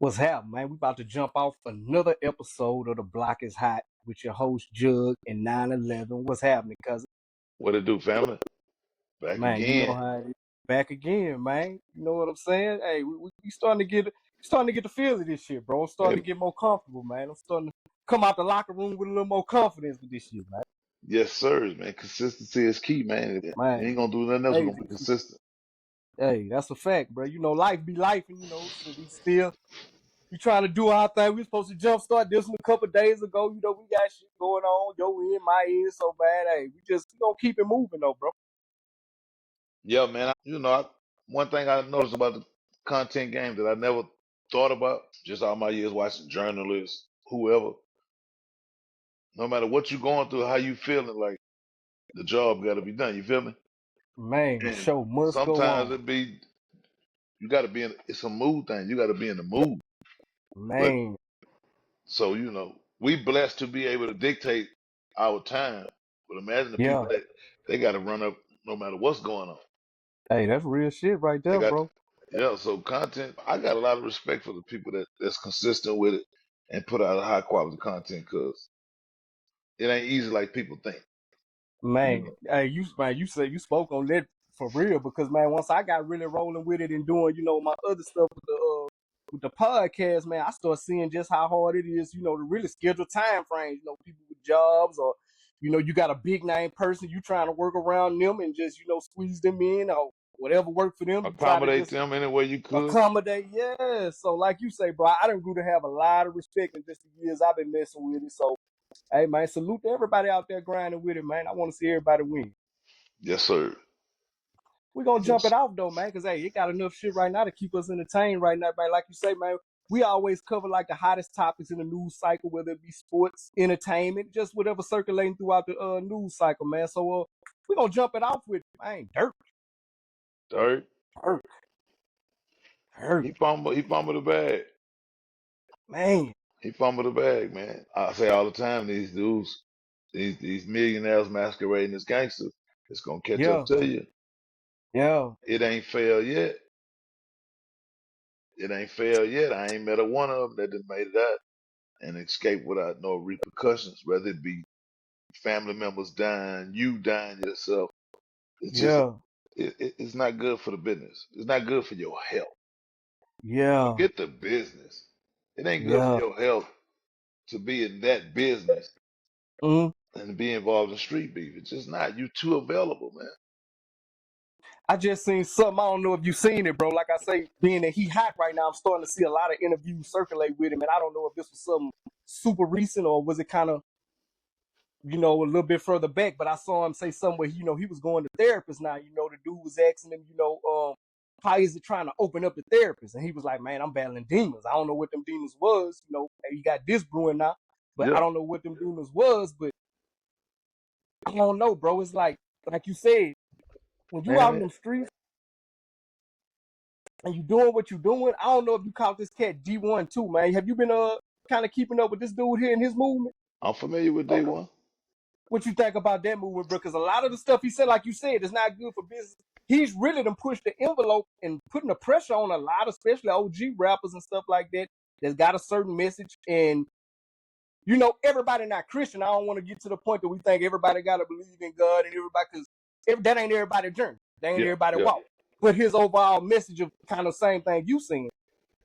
What's happening, man? We about to jump off another episode of The Block is Hot with your host, Jug and 911. What's happening, cousin? What it do, family? Back Man, you know again. how it is. Back again, man. You know what I'm saying? Hey, we starting to get the feel of this shit, bro. I'm starting to Hey, get more comfortable, man. I'm starting to come out the locker room with a little more confidence with this shit, man. yes, sir, man. Consistency is key, man. You Man, ain't gonna do nothing else. We're hey, gonna be consistent. hey, that's a fact, bro. You know, life be life, and you know, so we trying to do our thing. We supposed to jumpstart this one a couple of days ago. You know, we got shit going on. Your end, my end, so bad. Hey, we gonna keep it moving though, bro. Yeah, man. One thing I noticed about the content game that I never thought about, just all my years watching journalists, whoever, no matter what you're going through, how you feeling, like the job got to be done. You feel me? Man, the And show must go sometimes on. you got to be it's a mood thing. You got to be in the mood. But Man, so, we blessed to be able to dictate our time. But imagine the yeah. people that they got to run up no matter what's going on. Hey, that's real shit right They there, got, bro. yeah, so content, I got a lot of respect for the people that's consistent with it and put out high quality content because it ain't easy like people think. You Man, know, hey, you said you spoke on that for real because man, once I got really rolling with it and doing, you know, my other stuff with the podcast, man, I start seeing just how hard it is, you know, to really schedule time frames. You know, people with jobs or, you know, you got a big name person, you trying to work around them and just, you know, squeeze them in or whatever work for them. You try to accommodate just them any way you could. accommodate. Yeah. So like you say, bro, I done grew to have a lot of respect in just the years I've been messing with it. So hey man, salute to everybody out there grinding with it, man. I want to see everybody win. Yes, sir. We're gonna jump Yes. it off though, man, because hey, it got enough shit right now to keep us entertained right now, man. Like you say, man, we always cover like the hottest topics in the news cycle, whether it be sports, entertainment, just whatever circulating throughout the news cycle, man. So we're gonna jump it off with man, dirt, Third, dirt, dirt, he fumbled the bag. man. He fumbled the bag, man. I say all the time, these dudes, these millionaires masquerading as gangsters, it's gonna catch up Yeah, to you. yeah, It ain't failed yet. It ain't failed yet. I ain't met a one of them that done made it out and escape without no repercussions, whether it be family members dying, you dying yourself. It's just yeah, it's not good for the business. It's not good for your health. yeah, Forget the business. It ain't good for yeah. your health to be in that business Mm. and to be involved in street beef. It's just not. You too available, man. I just seen something. I don't know if you seen it, bro. Like I say, being that he hot right now, I'm starting to see a lot of interviews circulate with him, and I don't know if this was something super recent or was it kind of, you know, a little bit further back. But I saw him say something where you know he was going to therapists now. You know, the dude was asking him, you know, how is it trying to open up the therapist? And he was like, man, I'm battling demons. I don't know what them demons was. You know, he got this brewing now, but I Yeah. don't know what them demons was. But I don't know, bro. It's like you said, when you out in Man, them streets and you doing what you doing. I don't know if you caught this cat D1 too, man. Have you been kind of keeping up with this dude here in his movement? I'm familiar with day Okay. one. What you think about that movement, bro? Because a lot of the stuff he said, like you said, is not good for business. He's really done pushed the envelope and putting the pressure on a lot, especially OG rappers and stuff like that, that's got a certain message. And you know, everybody not Christian. I don't want to get to the point that we think everybody got to believe in God and everybody, because that ain't everybody's journey. That ain't Yeah, everybody yeah, walk. But his overall message of kind of same thing you seen.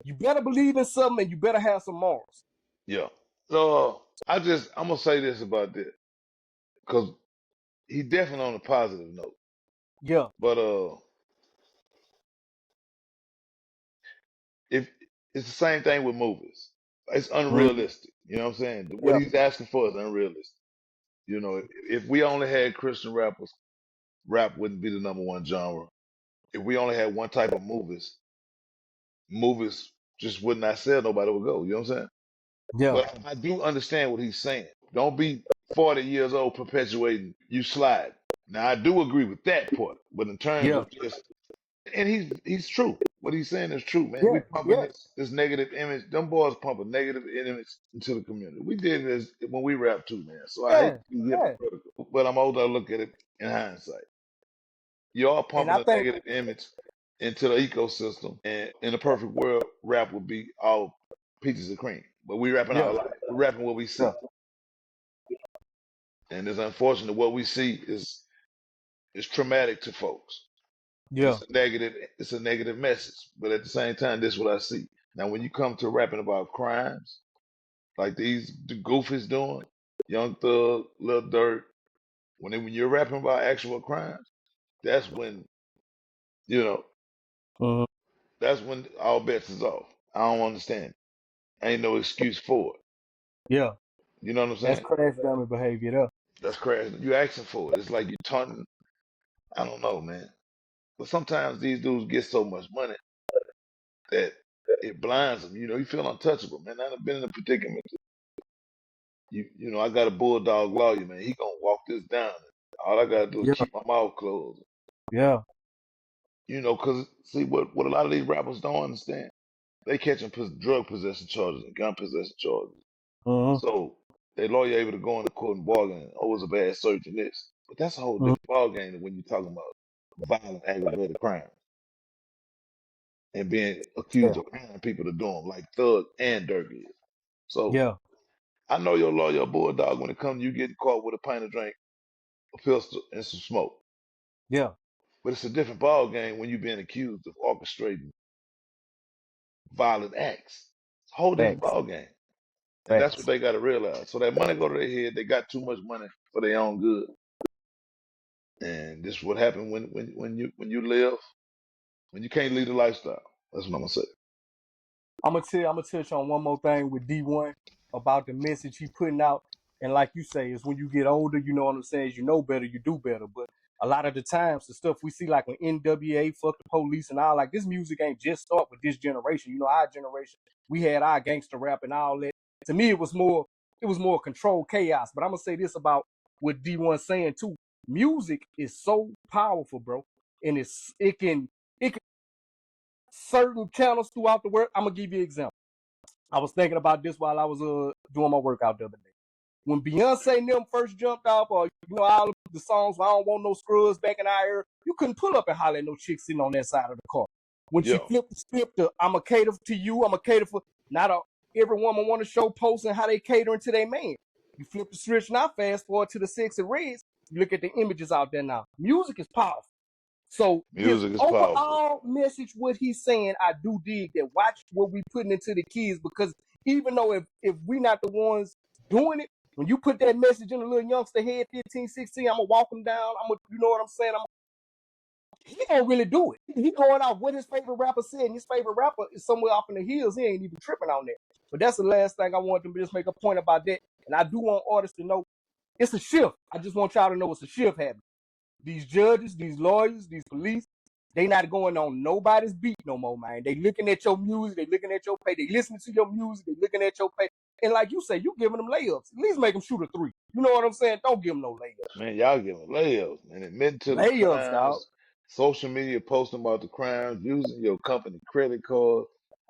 You better believe in something and you better have some morals. yeah. So I'm gonna say this about that because he definitely on a positive note. Yeah. But if it's the same thing with movies, it's Mm. unrealistic. You know what I'm saying? What Yeah. he's asking for is unrealistic. You know, if we only had Christian rappers, rap wouldn't be the number one genre. If we only had one type of movies just would not sell. Nobody would go. You know what I'm saying? Yeah. But I do understand what he's saying. Don't be 40 years old perpetuating you slide. Now I do agree with that part, but in terms Yeah. of just and he's true. What he's saying is true, man. We Yeah. pumping Yeah. this negative image. Them boys pumping negative image into the community. We did this when we rap too, man. So I hate Yeah. to be Yeah. hypocritical, but I'm older. I look at it in hindsight. Y'all And pumping I a think negative image into the ecosystem, and in a perfect world, rap would be all peaches and cream. But we rapping Yeah. our life. We rapping what we Yeah. see. And it's unfortunate what we see is traumatic to folks. Yeah. It's a negative message. But at the same time, this is what I see. Now when you come to rapping about crimes, like the goofies doing, Young Thug, Lil Durk, when you're rapping about actual crimes, that's when, you know, Mhm. that's when all bets is off. I don't understand. Ain't no excuse for it. Yeah. You know what I'm That's saying? crash dummy behavior there. That's crazy. You asking for it. It's like you taunting. I don't know, man. But sometimes these dudes get so much money that it blinds them. You know, you feel untouchable, man. I've been in a predicament. I got a bulldog lawyer, man. He gonna walk this down. All I gotta do is Yeah. keep my mouth closed. Yeah. Cause see what a lot of these rappers don't understand. They catching drug possession charges and gun possession charges. Mhm. So their lawyer able to go into court and bargain. Oh, it's a bad search and this. But that's a whole Mhm. different ballgame than when you're talking about violent aggravated crime and being accused Yeah. of hiring people to do them, like Thug and Dirk is. So Yeah. I know your lawyer, a bulldog, when it comes to you getting caught with a pint of drink, a pistol, and some smoke. Yeah. But it's a different ball game when you're being accused of orchestrating violent acts. It's a whole different Facts. ball game. And that's what Facts. they got to realize. So that money go to their head. They got too much money for their own good. And this is what happened when you live when you can't lead a lifestyle. That's what I'm gonna say. I'm gonna touch on one more thing with D1 about the message he putting out. And like you say, is when you get older, you know what I'm saying, you know better, you do better. But a lot of the times the stuff we see like when NWA, fuck the police and all, like this music ain't just start with this generation. You know, our generation, we had our gangster rap and all that. To me it was more controlled chaos. But I'm gonna say this about what D1 saying too. Music is so powerful, bro. And it can certain channels throughout the world. I'm gonna give you an example. I was thinking about this while I was doing my workout the other day. When Beyonce and them first jumped off, or all of the songs, I don't want no scrubs back in our era, you couldn't pull up and holler at no chick sitting on that side of the car. When she Yo, flipped the script to "I'ma cater to you, I'ma cater for," not every woman want to show posting how they catering to their man. You flip the switch now, fast forward to the Sexy Reds. You look at the images out there now. Music is powerful. So his music is powerful. overall message, what he's saying, I do dig that. Watch what we putting into the kids, because even though if we not the ones doing it, when you put that message in a little youngster head, 15, 16, I'm gonna walk him down. You know what I'm saying? He don't really do it. He going out what his favorite rapper said, and his favorite rapper is somewhere off in the hills. He ain't even tripping on that. But that's the last thing I want to just make a point about that. And I do want artists to know it's a shift. I just want y'all to know it's a shift happening. These judges, these lawyers, these police, they not going on nobody's beat no more, man. They looking at your music, they looking at your pay, they listening to your music, they looking at your pay. And like you say, you giving them layups. At least make them shoot a three. You know what I'm saying? Don't give them no layups. Man, y'all giving layups and admitting to the Layups, dog. crimes, social media posting about the crimes, using your company credit card.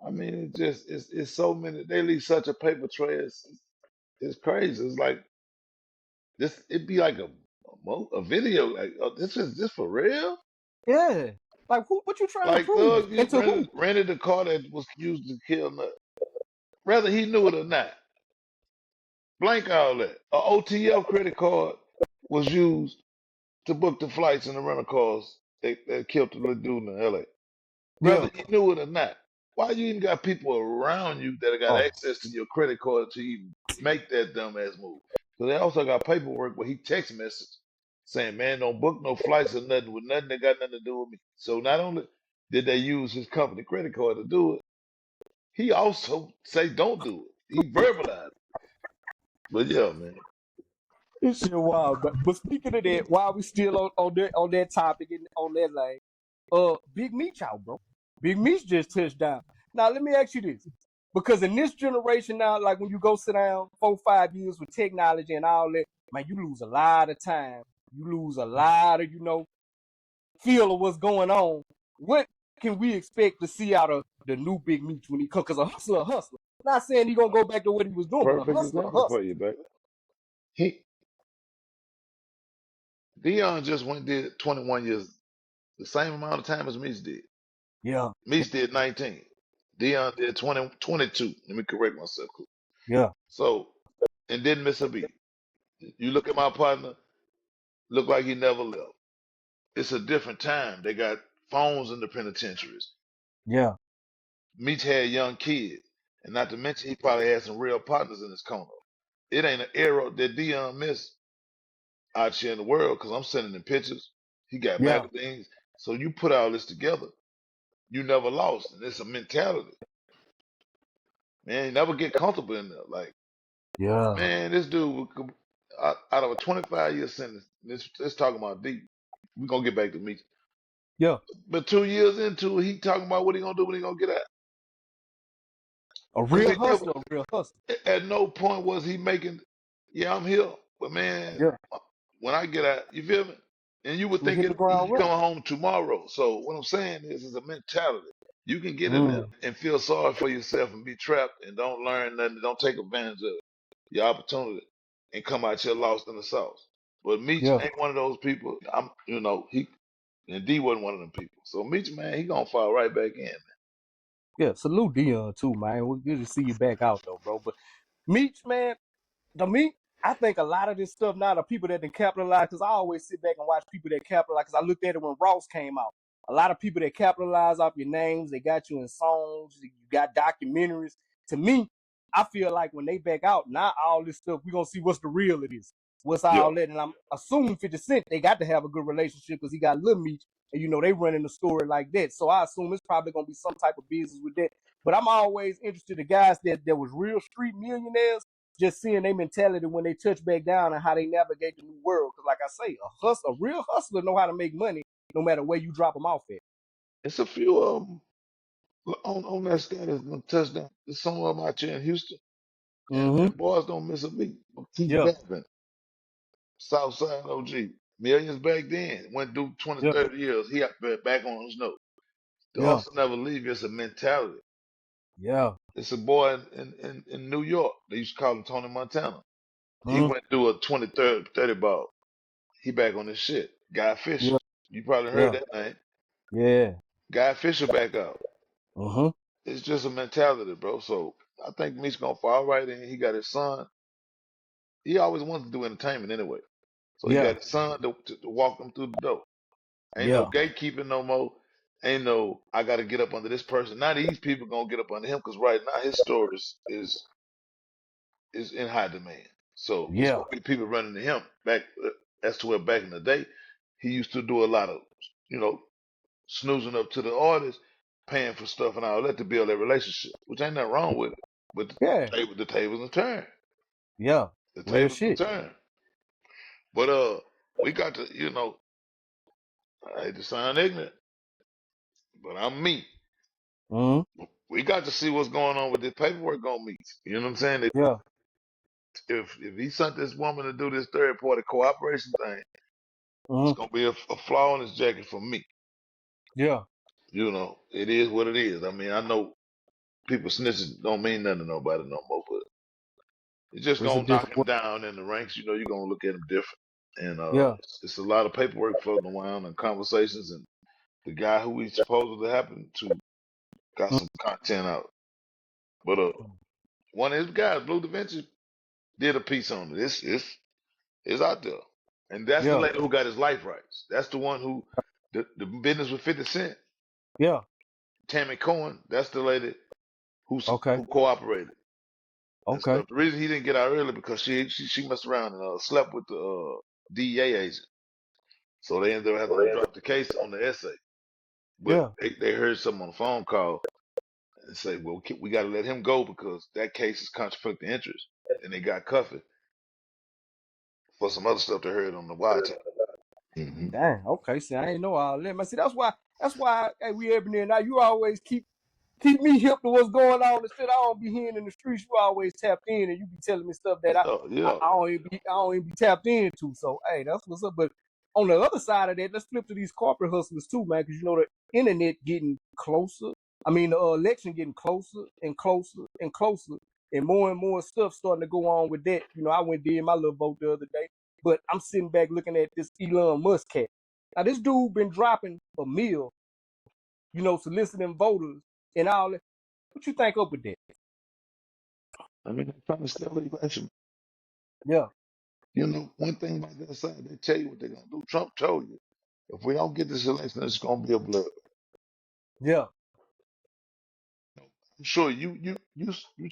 I mean, it's so many. They leave such a paper trail. It's crazy. It's like this. It'd be like a video. Like, oh, this for real? Yeah. Like, what you trying to Like prove? Thug And to who? rented a car that was used to kill Nut. Whether he knew it or not. Blank all that. A OTL credit card was used to book the flights and the rental cars that killed the little dude in LA. Whether Yeah. he knew it or not. Why you even got people around you that got Oh, access to your credit card to even make that dumbass move? So they also got paperwork where he text message saying, "Man, don't book no flights or nothing with nothing that got nothing to do with me." So not only did they use his company credit card to do it, he also say don't do it. He verbalized it. But yeah, man. this shit wild. But speaking of that, while we still on that topic and on that lane, Big Meech out, bro. Big Meech just touched down. Now let me ask you this. Because in this generation now, like when you go sit down 4, 5 years with technology and all that, man, you lose a lot of time. You lose a lot of, feel of what's going on. What can we expect to see out of the new Big Meech when he comes? Because a hustler. Not saying he gonna go back to what he was doing, but Perfect a example for hustler. you, baby. He Dion just went and did 21 years, the same amount of time as Meech did. Yeah, Meech did 19. Dion did 22. Let me correct myself. Yeah. So, and didn't miss a beat. You look at my partner, look like he never left. It's a different time. They got phones in the penitentiaries. Yeah. Meech had young kids. And not to mention, he probably had some real partners in his corner. It ain't an era that Dion missed out here in the world because I'm sending him pictures. He got Yeah. magazines. So you put all this together, you never lost. And it's a mentality. Man, you never get comfortable in there. Like, Yeah. man, this dude, out of a 25-year sentence, let's talk about deep. We're going to get back to Meech. Yeah. But 2 years into it, he talking about what he going to do when he going to get out. A Because real he never, hustler, a real hustler. at no point was he making, yeah, I'm here. But man, Yeah. when I get out, you feel me? And you would We think hit the he ground running. coming home tomorrow. So what I'm saying is a mentality. You can get in there Mm. and feel sorry for yourself and be trapped and don't learn nothing, don't take advantage of your opportunity and come out here lost in the sauce. But Meech Yeah. ain't one of those people. He and D wasn't one of them people. So Meech, man, he gonna fall right back in. Yeah. Salute Dion too, man. We good to see you back out though, bro. But Meech, man, to me, I think a lot of this stuff now, the people that done capitalize, because I always sit back and watch people that capitalize, because I looked at it when Ross came out. A lot of people that capitalize off your names, they got you in songs, you got documentaries. To me, I feel like when they back out, not all this stuff, we're going to see what's the real it is. What's Yeah. all that. And I'm assuming 50 Cent, they got to have a good relationship because he got Lil Meech, and they running the story like that. So I assume it's probably going to be some type of business with that. But I'm always interested in guys that was real street millionaires, just seeing their mentality when they touch back down and how they navigate the new world. Because, like I say, a real hustler know how to make money no matter where you drop them off at. It's a few of them on that status, no touchdown. There's some of them out here in Houston, Mm-hmm. and boys don't miss a beat. Keep Yeah, dabbing. Southside OG. Millions back then. Went through 20, yeah, 30 years. He back on his note. The yeah, hustle never leave you. It's a mentality. yeah. It's a boy in New York. They used to call him Tony Montana. He Mm-hmm. went through a 20, 30 ball. He back on his shit. Guy Fisher. Yeah, You probably heard yeah, that name. yeah. Guy Fisher back out. Mm-hmm. It's just a mentality, bro. So I think Meech's gonna fall right in. He got his son. He always wanted to do entertainment anyway. So he Yeah, got his son to walk him through the door. Ain't no yeah, gatekeeping no more. Ain't no I got to get up under this person. Now these people gonna get up under him because right now his story is in high demand. So it's yeah, gonna be people running to him back. As to where back in the day he used to do a lot of you know snoozing up to the artist, paying for stuff and all that to build that relationship, which ain't nothing wrong with it. But yeah, the tables and turn. yeah. The Real tables and shit. turn. But we got to I hate to sound ignorant, but I'm me. Mm-hmm. We got to see what's going on with this paperwork on me. You know what I'm saying? Yeah. If he sent this woman to do this third party cooperation thing, it's Mm-hmm. gonna be a flaw in his jacket for me. Yeah. It is what it is. I mean, I know people snitching don't mean nothing to nobody no more, but it's just It's a gonna knock different him world. down in the ranks. You're gonna look at him different, and Yeah. it's a lot of paperwork floating around and conversations, and the guy who we supposedly happened to got some content out. But one of his guys, Blue Da Vinci, did a piece on it. It's out there, and that's the Yeah. lady who got his life rights. That's the one who the business with 50 Cent, Yeah. Tammy Cohen. That's the lady Okay. who cooperated and Okay. stuff. The reason he didn't get out early because she messed around and slept with the DEA agent. So they ended up having to drop the case on the essay. But Yeah. they heard something on the phone call and say, well, we got to let him go because that case is conflict of interest. And they got Cuffy for some other stuff they heard on the wiretap. Hmm. Dang. Okay. See, I ain't know all that. Man, see, that's why hey, we every there now. You always keep me hip to what's going on and shit. I don't be hearing in the streets. You always tapped in and you be telling me stuff that Yeah, yeah. I don't even be tapped into. So hey, that's what's up. But on the other side of that, let's flip to these corporate hustlers too, man, because the internet getting closer. I mean, the election getting closer and closer and closer, and more stuff starting to go on with that. I went did my little vote the other day, but I'm sitting back looking at this Elon Musk cat. Now this dude been dropping a meal, soliciting voters and all that. What you think up with that? I mean, they're trying to steal the election. Yeah, You know, one thing about that side, they tell you what they're gonna do. Trump told you, if we don't get this election, it's gonna be a blood. yeah. I'm sure you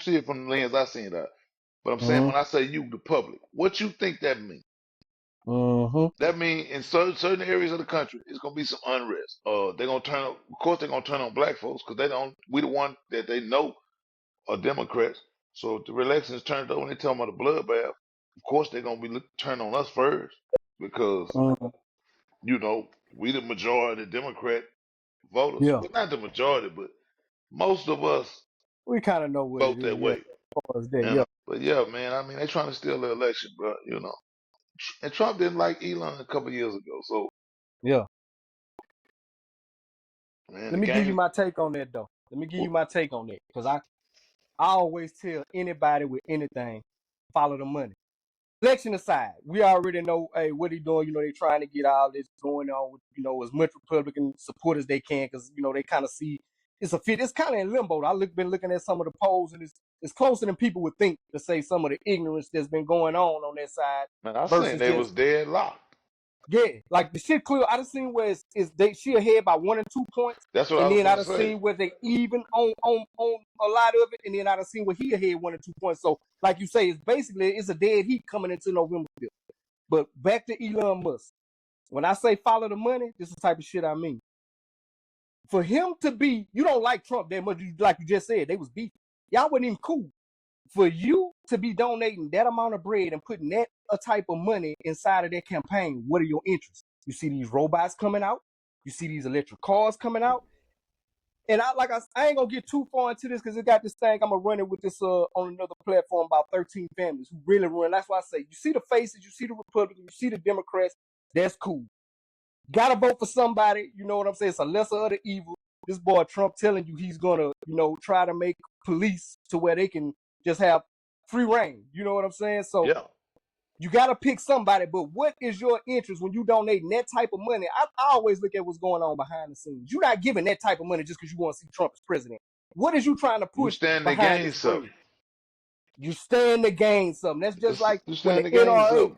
see it from the lens I seen that. But I'm saying Mm-hmm. when I say you, the public, what you think that means? Mm-hmm. That means in certain areas of the country, it's gonna be some unrest. They're gonna turn, of course, they're gonna turn on black folks because they don't. We the one that they know are Democrats. So if the elections turned over and they tell them about a bloodbath, of course they're gonna be turn on us first because Mm-hmm. you know we the majority Democrat voters. Yeah. Well, not the majority, but most of us We kind of know what it vote is. that Yeah. way. As far as that. You Yeah. know? But yeah, man, I mean they trying to steal the election, bro. You know, and Trump didn't like Elon a couple years ago. So Yeah. man, Let the me give you game. my take on that though. Let me give you my take on that because I always tell anybody with anything, follow the money. Election aside, we already know, hey, what he doing. They trying to get all this going on with, as much Republican support as they can, because they kind of see it's a fit. It's kind of in limbo. Been looking at some of the polls, and it's closer than people would think to say some of the ignorance that's been going on that side Man, I seen versus they just was deadlocked. yeah, like the shit clear. I done seen where she ahead by 1 and 2 points, That's what I and was then I gonna done say. seen where they even on a lot of it, and then I done seen where he ahead 1 and 2 points. So, like you say, it's a dead heat coming into November. But back to Elon Musk. When I say follow the money, this is the type of shit I mean. For him to be, you don't like Trump that much, like you just said, they was beefing. Y'all wasn't even cool. For you to be donating that amount of bread and putting that a type of money inside of their campaign, what are your interests? You see these robots coming out, you see these electric cars coming out, and I ain't gonna get too far into this because it got this thing. I'm gonna run it with this on another platform about 13 families who really run. That's why I say you see the faces, you see the Republicans, you see the Democrats. That's cool. Gotta vote for somebody. You know what I'm saying? It's a lesser of the evil. This boy Trump telling you he's gonna, try to make police to where they can just have free reign. You know what I'm saying? So Yeah, you gotta pick somebody. But what is your interest when you donating that type of money? I always look at what's going on behind the scenes. You're not giving that type of money just because you want to see Trump as president. What is you trying to you push stand to behind gain this bread? something. You stand to gain something. That's just like You when the stand to gain something.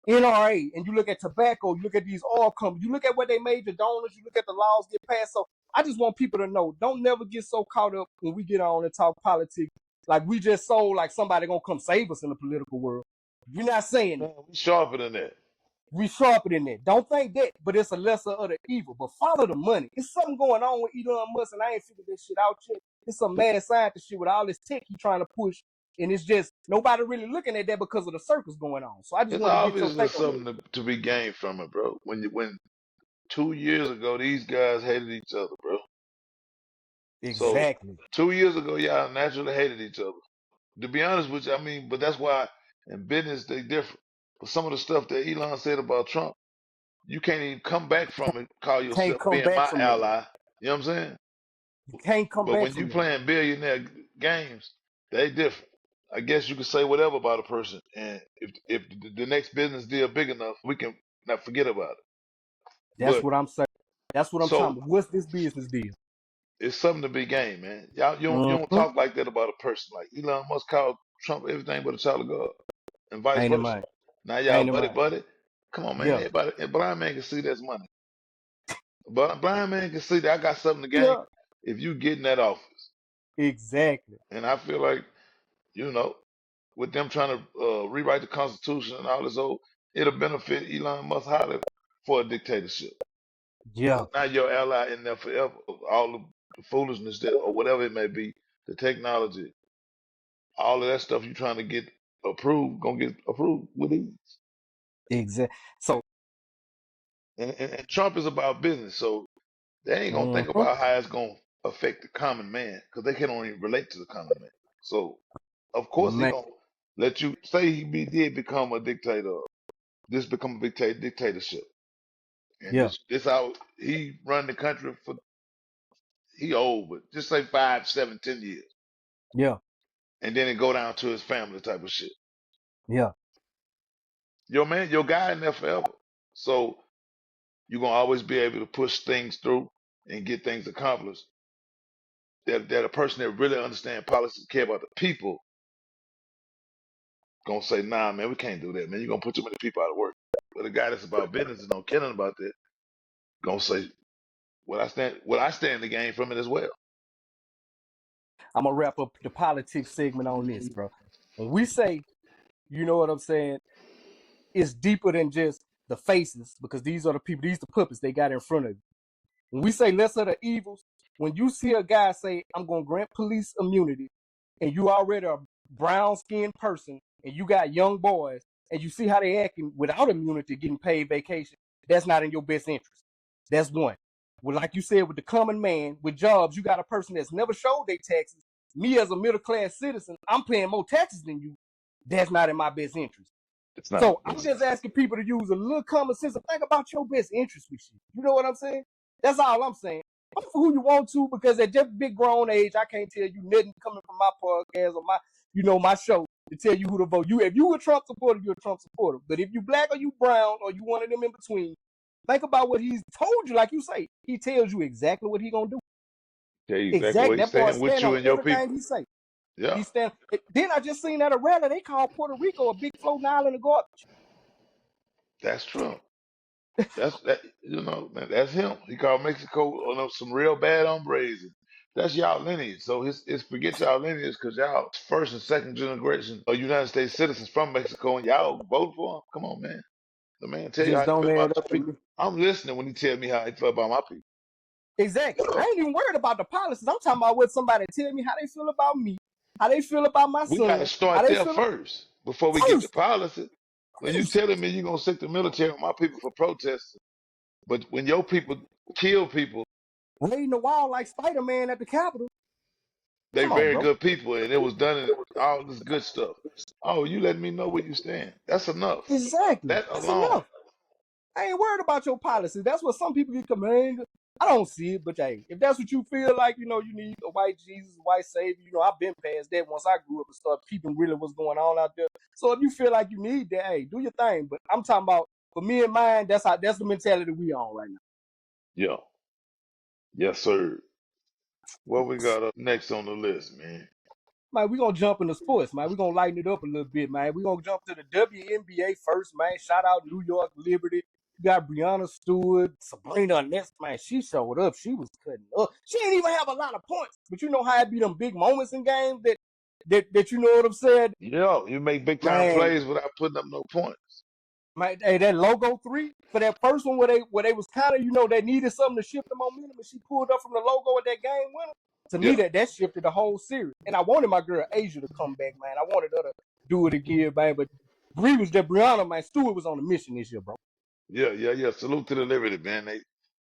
NRA, and you look at tobacco, you look at these oil companies, you look at what they made the donors, you look at the laws get passed. So I just want people to know, don't never get so caught up when we get on and talk politics, like we just sold like somebody gonna come save us in the political world. You're not saying that. Man, we sharper than that. We sharper than that. Don't think that, but it's a lesser of the evil. But follow the money. It's something going on with Elon Musk, and I ain't figured this shit out yet. It's some mad scientist shit with all this tech he trying to push, and it's just nobody really looking at that because of the circus going on. So I just It's want to get your obviously take on that. something to be gained from it, bro. When 2 years ago these guys hated each other, bro. So Exactly. 2 years ago, y'all naturally hated each other. To be honest with you, I mean, but that's why in business they different. But some of the stuff that Elon said about Trump, you can't even come back from it, call Can't yourself come being back my from that. ally. You know what I'm saying? You can't come But back when you from that. playing billionaire games, they different. I guess you can say whatever about a person, and if the next business deal big enough, we can not forget about it. That's But what I'm saying. That's what I'm talking so about. What's this business deal? it's something to be gained, man. Y'all, you don't Mm-hmm. talk like that about a person. Like Elon Musk called Trump everything but a child of God, and vice Ain't in versa. mind. Now y'all Ain't in buddy mind. buddy. Come on, man. Yeah. Everybody, a blind man can see that's money. But blind man can see that I got something to gain Yeah. if you get in that office. Exactly. And I feel like you know, with them trying to rewrite the Constitution and all this old, it'll benefit Elon Musk highly for a dictatorship. Yeah. Because now your ally in there forever. All the foolishness that, or whatever it may be, the technology, all of that stuff you're trying to get approved, gonna get approved with ease. Exactly. So. And Trump is about business, so they ain't gonna think Mm-hmm. about how it's gonna affect the common man, because they can't even relate to the common man. So of course he Man. gonna let you say did become a dictator. This become a dictatorship, and Yeah. this how he run the country for. He old, but just say 5, 7, 10 years, Yeah. and then it go down to his family type of shit. Yeah. Your man, your guy in there forever, so you're gonna always be able to push things through and get things accomplished that a person that really understand politics and care about the people gonna say, nah, man, we can't do that, man. You're gonna put too many people out of work. But a guy that's about business and don't care nothing about that, gonna say what I stand the game from it as well. I'm gonna wrap up the politics segment on this, bro. When we say, you know what I'm saying, it's deeper than just the faces, because these are the people, these are the puppets they got in front of you. When we say lesser the evils, when you see a guy say, I'm gonna grant police immunity, and you already a brown skinned person, and you got young boys, and you see how they acting without immunity, getting paid vacation, that's not in your best interest. That's one. Well, like you said, with the common man, with jobs, you got a person that's never showed their taxes. Me as a middle class citizen, I'm paying more taxes than you. That's not in my best interest. It's not. So I'm just asking people to use a little common sense and think about your best interest with shit. You know what I'm saying? That's all I'm saying. Vote for who you want to, because at just big grown age, I can't tell you nothing coming from my podcast or my show to tell you who to vote. If you a Trump supporter, you're a Trump supporter. But if you black or you brown or you one of them in between, think about what he's told you. Like you say, he tells you exactly what he's gonna do. Tell you exactly Exactly. what he's That boy saying with stand you on and your everything people. he say. Yeah, He stand. Then I just seen at a rally they called Puerto Rico a big floating island of garbage. that's true. That's that. You know, man, that's him. He called Mexico on some real bad hombres. That's y'all lineage. So it's forget y'all lineage because y'all first and second generation of United States citizens from Mexico and y'all vote for him. Come on, man. The man tell you how Just he don't feel add about up your to people. me. I'm listening when he tell me how he feel about my people. Exactly. I ain't even worried about the policies. I'm talking about what somebody tell me how they feel about me, how they feel about my We got to son, how start they there feel first before we get to first. policy. When you First. telling me you're gonna stick the military on my people for protesting, but when your people kill people, Raiding the wall like Spider-Man at the Capitol. they Come on, very bro. good people and it was done in all this good stuff. Oh, you let me know where you stand. That's enough. Exactly. That That's alone. enough. I ain't worried about your policies. That's what some people get command. I don't see it, but hey, if that's what you feel like, you need a white Jesus, a white savior. I've been past that once I grew up and started peeping really what's going on out there. So if you feel like you need that, hey, do your thing. But I'm talking about for me and mine, that's the mentality we on right now. Yeah. Yes, sir. What we got up next on the list, man? Man, we're gonna jump into sports, man. We're gonna lighten it up a little bit, man. We're gonna jump to the WNBA first, man. Shout out New York Liberty. You got Brianna Stewart, Sabrina Ness, man. She showed up. She was cutting up. She didn't even have a lot of points, but you know how it be them big moments in games that you know what I'm saying? Yeah, you make big time Man, plays without putting up no points. hey, that logo three for that first one where they was kind of they needed something to shift the momentum, and she pulled up from the logo at that game winner. To me, Yeah. that shifted the whole series. And I wanted my girl Asia to come back, man. I wanted her to do it again, man. But Brianna, man, Stewart was on a mission this year, bro. Yeah. Salute to the Liberty, man.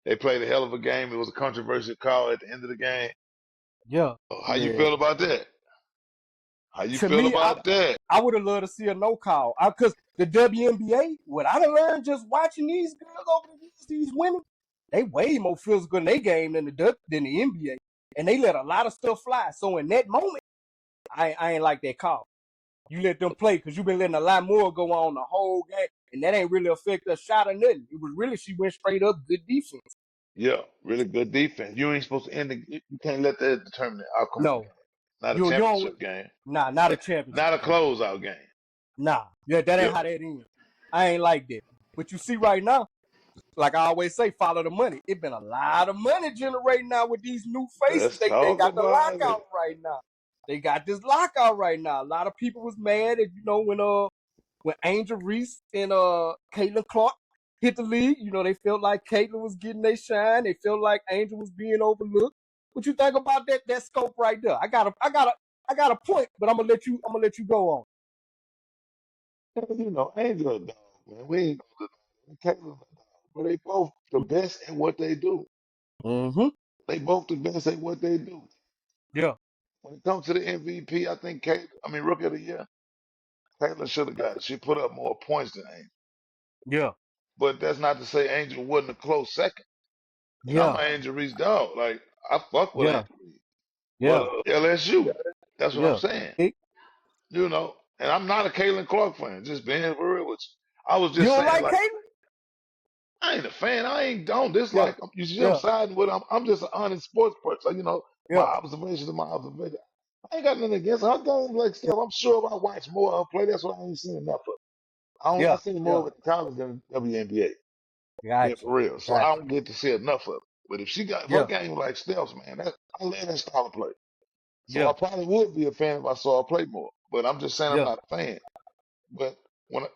They played a hell of a game. It was a controversial call at the end of the game. Yeah, How you man. feel about that? How you To feel me, about that? I would have loved to see a no call. Because the WNBA, what I done learned just watching these girls over the years, these women, they way more physical in their game than the NBA. And they let a lot of stuff fly. So in that moment, I ain't like that call. You let them play because you've been letting a lot more go on the whole game. And that ain't really affect a shot or nothing. It was really she went straight up good defense. Yeah, really good defense. You ain't supposed to end you can't let that determine the outcome of the No. game. Not a You don't championship game. not a championship Not a game. closeout game. Nah. Yeah, that ain't Yeah. how that ends. I ain't like that. But you see right now, like I always say, follow the money. It been a lot of money generating now with these new faces. Let's They talk got the about lockout it. right now. They got this lockout right now. A lot of people was mad at when Angel Reese and Caitlin Clark hit the league. They felt like Caitlin was getting their shine. They felt like Angel was being overlooked. What you think about that scope right there? I got a point, but I'm gonna let you go on. You know, Angel a dog, man. We ain't gonna Caleb a dog. But they both the best at what they do. Mm-hmm. They both the best at what they do. Yeah. When it comes to the MVP, I think Rookie of the Year, Caitlin should have got it. She put up more points than Angel. Yeah. But that's not to say Angel wasn't a close second. And I'm Yeah. an Angel Reese dog. Like I fuck with Yeah. Angel Reese. But Yeah. LSU, that's what I'm Yeah. saying. It, You know, and I'm not a Caitlin Clark fan. Just being for real with you. I was you just don't saying, like like, Caitlin? I ain't a fan. I ain't don't Yeah. dislike. You see, I'm Yeah. siding with. I'm just an honest sports person. You know, My Yeah. observation is my observation. I ain't got nothing against her. Her game like Yeah. stuff. I'm sure if I watch more of her play, that's what I ain't seen enough of. I Yeah. seen more Yeah. of it in college than WNBA. Being Gotcha. for real. So Gotcha. I don't get to see enough of it. But if her Yeah. game like Steph's, man, I love that style of play. So Yeah. I probably would be a fan if I saw her play more. But I'm just saying I'm Yeah. not a fan. But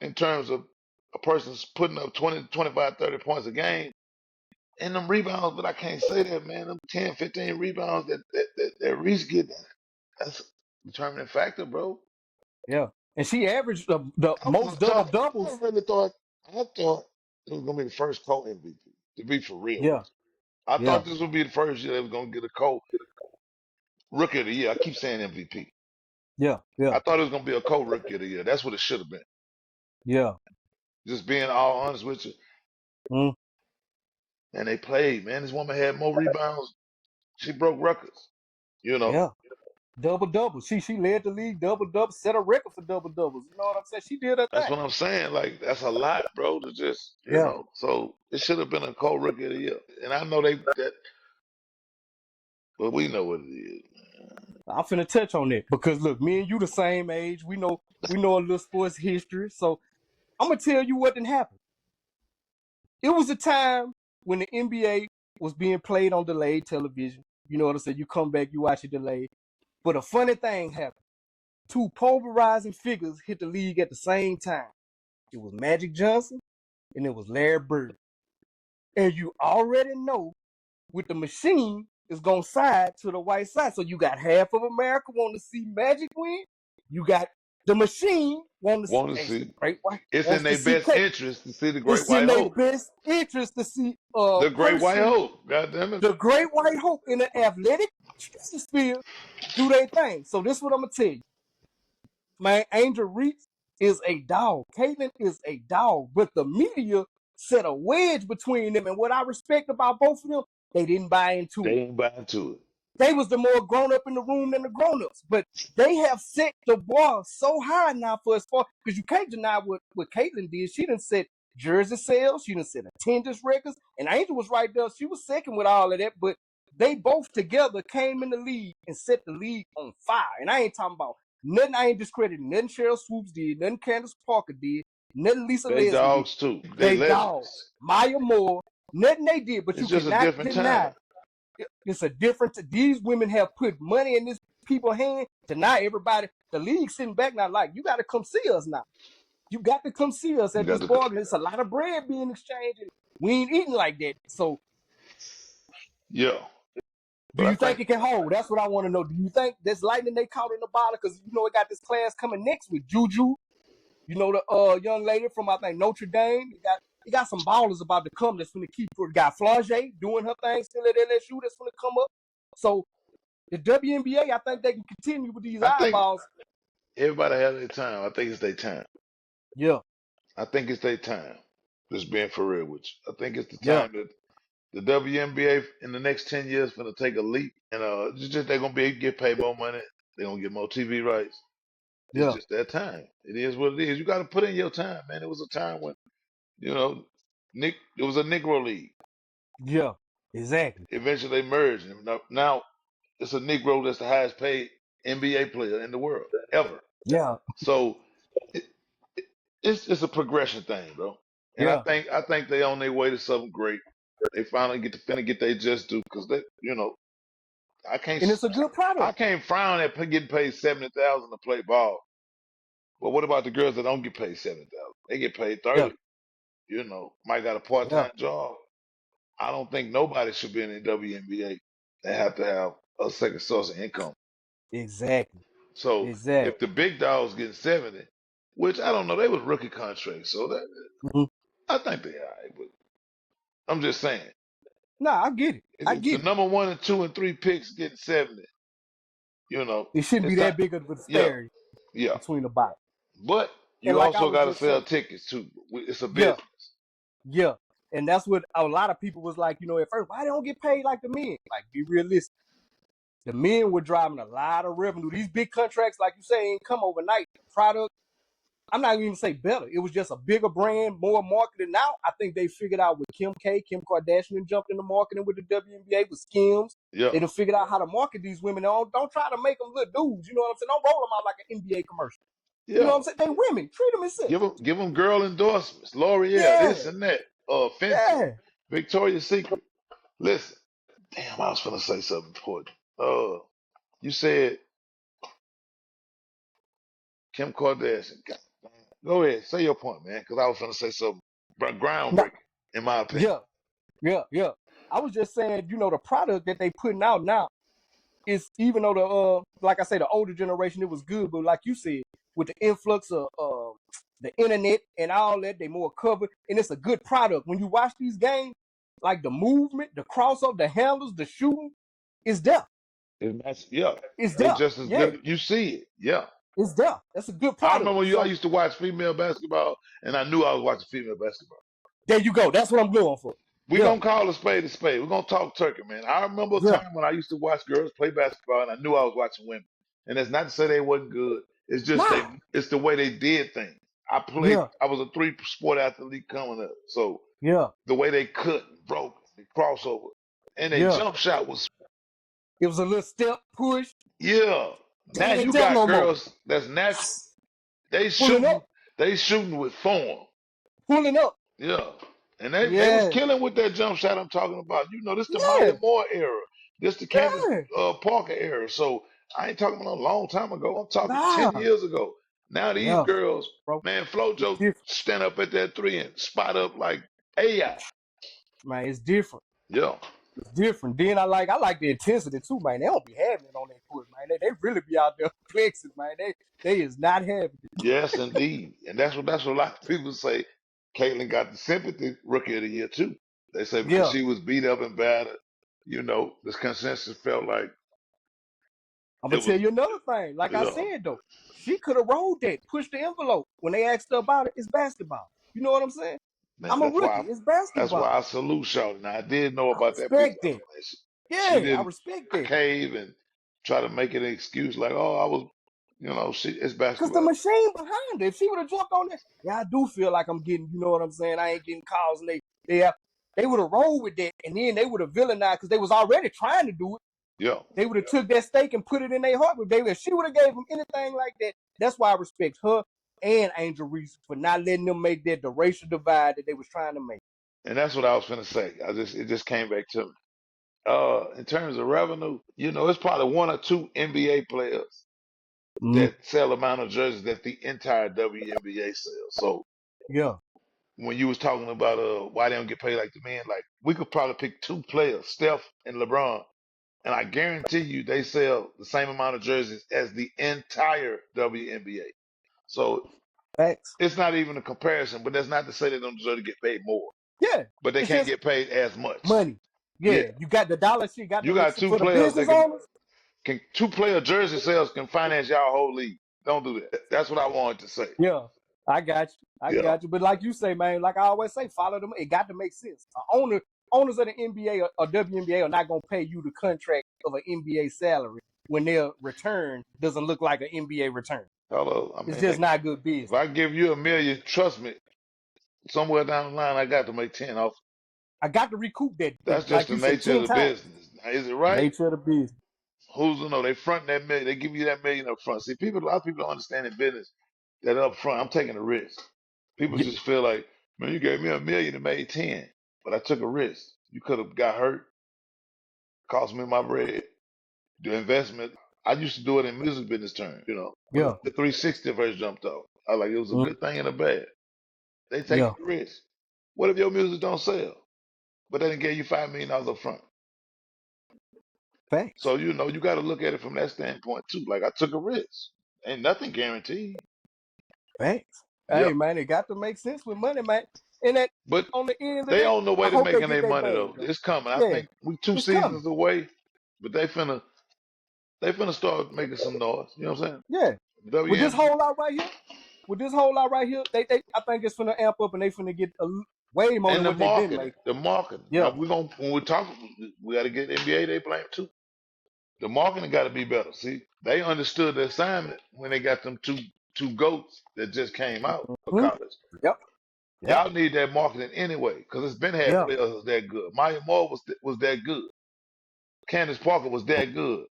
in terms of a person's putting up 20, 25, 30 points a game and them rebounds, but I can't say that, man. Them 10, 15 rebounds that Reese get, that's a determining factor, bro. Yeah. And she averaged the I'm most gonna double talk. I doubles. really thought I thought it was gonna be the first co MVP. To be for real with Yeah. you, I Yeah. thought this would be the first year they was gonna get a co rookie of the year. I keep saying MVP. Yeah. Yeah. I thought it was gonna be a co rookie of the year. That's what it should have been. Yeah. Just being all honest with you. Mm. And they played, man. This woman had more rebounds. She broke records. You know, Yeah. Double doubles. She led the league double doubles, set a record for double doubles. You know what I'm saying? She did her that's thing. what I'm saying. Like, that's a lot, bro, to just, Yeah. So it should have been a co rookie of the year. And I know but we know what it is. I'm finna touch on that because look, me and you the same age. We know a little sports history. So I'm gonna tell you what didn't happen. It was a time when the NBA was being played on delayed television. You know what I'm saying? You come back, you watch it delayed. But a funny thing happened. Two polarizing figures hit the league at the same time. It was Magic Johnson and it was Larry Bird. And you already know with the machine is gonna side to the white side. So you got half of America want to see Magic win. You got the machine want to see Want to it's the see. great white It's in wants to their see best K. interest to see the great It's in white their hope. best interest to see The great white person, hope. God damn it. the great white hope in the athletic sphere do their thing. So this is what I'm gonna tell you. Man, Angel Reese is a dog. Caitlin is a dog. But the media set a wedge between them. And what I respect about both of them, they didn't buy into They it. ain't buying to it. They was the more grown up in the room than the grown ups. But they have set the bar so high now for as far because you can't deny what Caitlyn did. She done set jersey sales, she done set attendance records, and Angel was right there. She was second with all of that, but they both together came in the league and set the league on fire. And I ain't talking about nothing, I ain't discrediting nothing Cheryl Swoops did, nothing Candace Parker did, nothing Lisa They Leslie did. dogs too. They They dogs. legends. Maya Moore, nothing they did, but It's you just a cannot different deny time. it's a difference. These women have put money in this people's hand to now everybody, the league sitting back now like, you got to come see us now. You got to come see us You at got this to. bar. It's a lot of bread being exchanged. And we ain't eating like that. So Yeah. do But I you think think it can hold? That's what I want to know. Do you think this lightning they caught in the bottle? Because you know it got this class coming next with Juju. You know the young lady from I think Notre Dame. It got some ballers about to come that's going to keep it. Got Flage doing her thing still at LSU that's going to come up. So the WNBA, I think they can continue with these I think eyeballs. everybody has their time. I think it's their time. Yeah, I think it's their time. Just being for real with you. I think it's the yeah, time that the WNBA in the next 10 years gonna take a leap, and just they're gonna be get paid more money. They're gonna get more TV rights. It's yeah, just that time. It is what it is. You got to put in your time, man. It was a time when you know it was a Negro league. yeah, exactly. Eventually they merged, and now it's a Negro that's the highest paid NBA player in the world ever. Yeah, So it, it's a progression thing, bro. And yeah. I think they on their way to something great. They finally finna get their just due because they I can't And it's a good I product. can't frown at getting paid 70,000 to play ball. But what about the girls that don't get paid 70,000? They get paid Yeah, 30. Might got a part yeah, time job. I don't think nobody should be in the WNBA and have to have a second source of income. exactly, So exactly. if the big dogs getting 70, which I don't know, they was rookie contracts, so that Mm-hmm. I think they all right. But I'm just saying, Nah, I get it. I if the get it. number 1 and 2 and 3 picks getting 70, you know, It shouldn't be it's time. that big of a Yeah, disparity yeah. between the bottom. But And you like I also was got to just sell saying, tickets too. It's a yeah, business. yeah. And that's what a lot of people was like, at first, why they don't get paid like the men? Like, be realistic. The men were driving a lot of revenue. These big contracts, like you say, ain't come overnight. The product, I'm not even say better. It was just a bigger brand, more marketed. Now I think they figured out with Kim Kardashian jumped into marketing with the WNBA with Skims. Yeah, They done figured out how to market these women. Don't try to make them good dudes. You know what I'm saying? Don't roll them out like an NBA commercial. You know what yeah. I'm saying? They women. Treat them as such. Give them girl endorsements. L'Oreal, Yeah, this and that. Fenty, yeah. Victoria's Secret. Listen, damn, I was gonna say something important. You said Kim Kardashian. Go ahead, say your point, man, because I was gonna say something No, groundbreaking, in my opinion. yeah, yeah. I was just saying, the product that they putting out now is, even though like I say, the older generation, it was good, but like you said, with the influx of the internet and all that, they more covered, and it's a good product. When you watch these games, like the movement, the crossover, the handles, the shooting, it's there. Yeah, It's it's there. just as Yeah, good. You see it, yeah. it's there. That's a good I product. remember I So used to watch female basketball, and I knew I was watching female basketball. there you go. That's what I'm going for. We're Yeah, gonna call a spade a spade. We're gonna talk turkey, man. I remember a yeah. time when I used to watch girls play basketball, and I knew I was watching women. And that's not to say they wasn't good. It's just Nah. it's the way they did things. Yeah, I was a three sport athlete coming up, so yeah, the way they cut, and broke, the crossover, and their yeah. jump shot was, It was a little step push. yeah. They Now ain't you there got no more. girls that's natural. They Pulling shooting, up, they shooting with form. pulling up. Yeah. And they was Yeah, killing with that jump shot I'm talking about. This the Maya yeah, Moore era. This the Candace yeah. Parker era. So I ain't talking about a long time ago. I'm talking Nah. 10 years ago. Now these Yeah, girls, bro. man, It's Flojo different, stand up at that three and spot up like AI. man. It's different. Yeah. It's different. Then I like the intensity too, man. They don't be having it on their foot, man. They really be out there flexing, man. They is not having it. Yes, indeed. And that's what a lot of people say. Caitlyn got the sympathy rookie of the year too. They say because Yeah. she was beat up and battered, this consensus felt like I'm gonna it tell was, you another thing. Like I yeah. said though, she could have rolled that, pushed the envelope. When they asked her about it, it's basketball. You know what I'm saying? Man, I'm a rookie. It's that's why basketball. I salute Shawty. Now I did know I about that beat respect up, that. man. She Yeah, I didn't respect that. cave and try to make it an excuse like, oh, I was, it's Cause the basketball. machine behind it. If she would have jumped on it, yeah, I do feel like I'm getting. You know what I'm saying? I ain't getting calls, and they would have rolled with that, and then they would have villainized because they was already trying to do it. Yeah, They would have took that stake and put it in their heart. But if she would have gave them anything like that, that's why I respect her and Angel Reese for not letting them make that the racial divide that they was trying to make. and that's what I was gonna say. It just came back to me. In terms of revenue, it's probably one or two NBA players Mm, that sell amount of jerseys that the entire WNBA sells. So yeah, when you was talking about why they don't get paid like the men, like we could probably pick two players, Steph and LeBron, and I guarantee you they sell the same amount of jerseys as the entire WNBA. So facts. it's not even a comparison, but that's not to say they don't deserve to get paid more. Yeah, But they it's can't just get paid as much. money. Yeah. Yeah, you got the dollar. She got You got two for the players business that owners. can two player jersey sales can finance y'all whole league. Don't do that. That's what I wanted to say. Yeah, I got you. I Yeah. got you. But like you say, man, like I always say, follow them. It got to make sense. Owners of the NBA or WNBA are not gonna pay you the contract of an NBA salary when their return doesn't look like an NBA return. Hello. I It's mean, just not good if business. I give you $1 million, trust me, somewhere down the line I got to make 10 off. I got to recoup that, That's just like the you say, nature of 10 the times. business. Now, is it right? Nature of the business. Who's to know? They front that million. They give you that million up front. See, a lot of people don't understand in business that up front, I'm taking a risk. People Yeah, just feel like, man, you gave me $1 million and made 10, but I took a risk. You could have got hurt, cost me my bread. The investment, I used to do it in music business terms. What if yeah, the 360 verse jumped off? I like it was a mm, good thing and a bad. They yeah. take the risk. What if your music don't sell, but they didn't give you $5 million up front? Facts, So you got to look at it from that standpoint too. Like I took a risk. Ain't nothing guaranteed. facts. Yeah, Hey, man, it got to make sense with money, man. And that but on the end of they that, on the I way to hope they making get their their money bag though. though. It's coming. I Yeah, think we two it's coming. seasons away, but they finna start making some noise. You know what I'm Yeah. saying? With this WNBA. whole lot right here, they I think it's finna amp up and they finna get way more And than what they've been making. the marketing. Now Yeah. when we talk, we got to get NBA. They blame too. The marketing got to be better. See, they understood the assignment when they got them two two GOATs that just came out of Mhm. college. Yep. Yep. Y'all need that marketing anyway, because it's been had Yeah. players that good. Maya Moore was that good. Candace Parker was that good.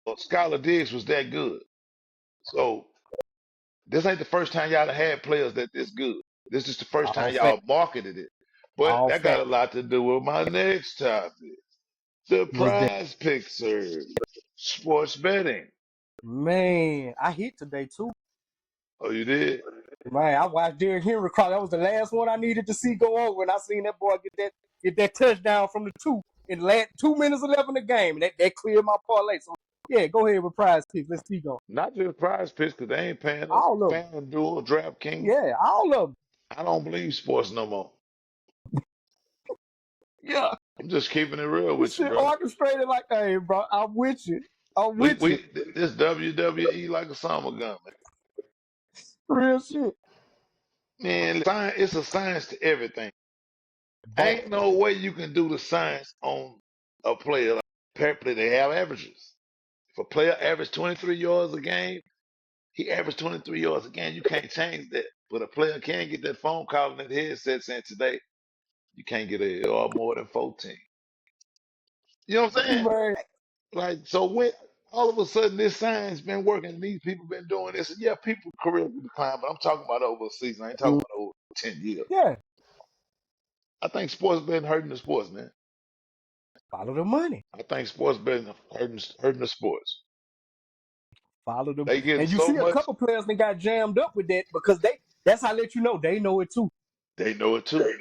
Skylar Diggs was that good. So this ain't the first time y'all done had players that this good. This is the first All time fact. y'all marketed it. But All that got a fact. lot to do with my next topic. The Was that prize picture. Sports betting. man? I hit today too. Oh, you did? Man, I watched Derrick Henry crawl. That was the last one I needed to see go over, and I seen that boy get that touchdown from the two in the last 2 minutes left in the game, and that cleared my parlay. So yeah, go ahead with prize picks. Let's keep going. Not just prize picks, because they ain't paying us. All of them. FanDuel, DraftKings. Yeah, all of them. I don't believe sports no more. Yeah. I'm just keeping it real This with you, shit brother. orchestrated like, hey, bro, I'm with you. I'm We with you. this WWE like a summer gun, man. Real shit. Man, it's a science to everything. But Ain't no way you can do the science on a player. Like, apparently, they have averages. If a player averaged 23 yards a game, he averaged 23 yards a game. You can't change that. But a player can get that phone call in that headset saying today, you can't get a yard more than 14. You know what I'm saying? man, Like, so when all of a sudden this science been working and these people been doing this, and yeah, people career will decline, but I'm talking about over a season. I ain't talking about over 10 years. yeah, I think sports been hurting the sports, man. follow the money. I think sports been hurting the sports. Follow the They getting and you so see a much, couple players that got jammed up with that because that's how I let you know they know it too. they know it too.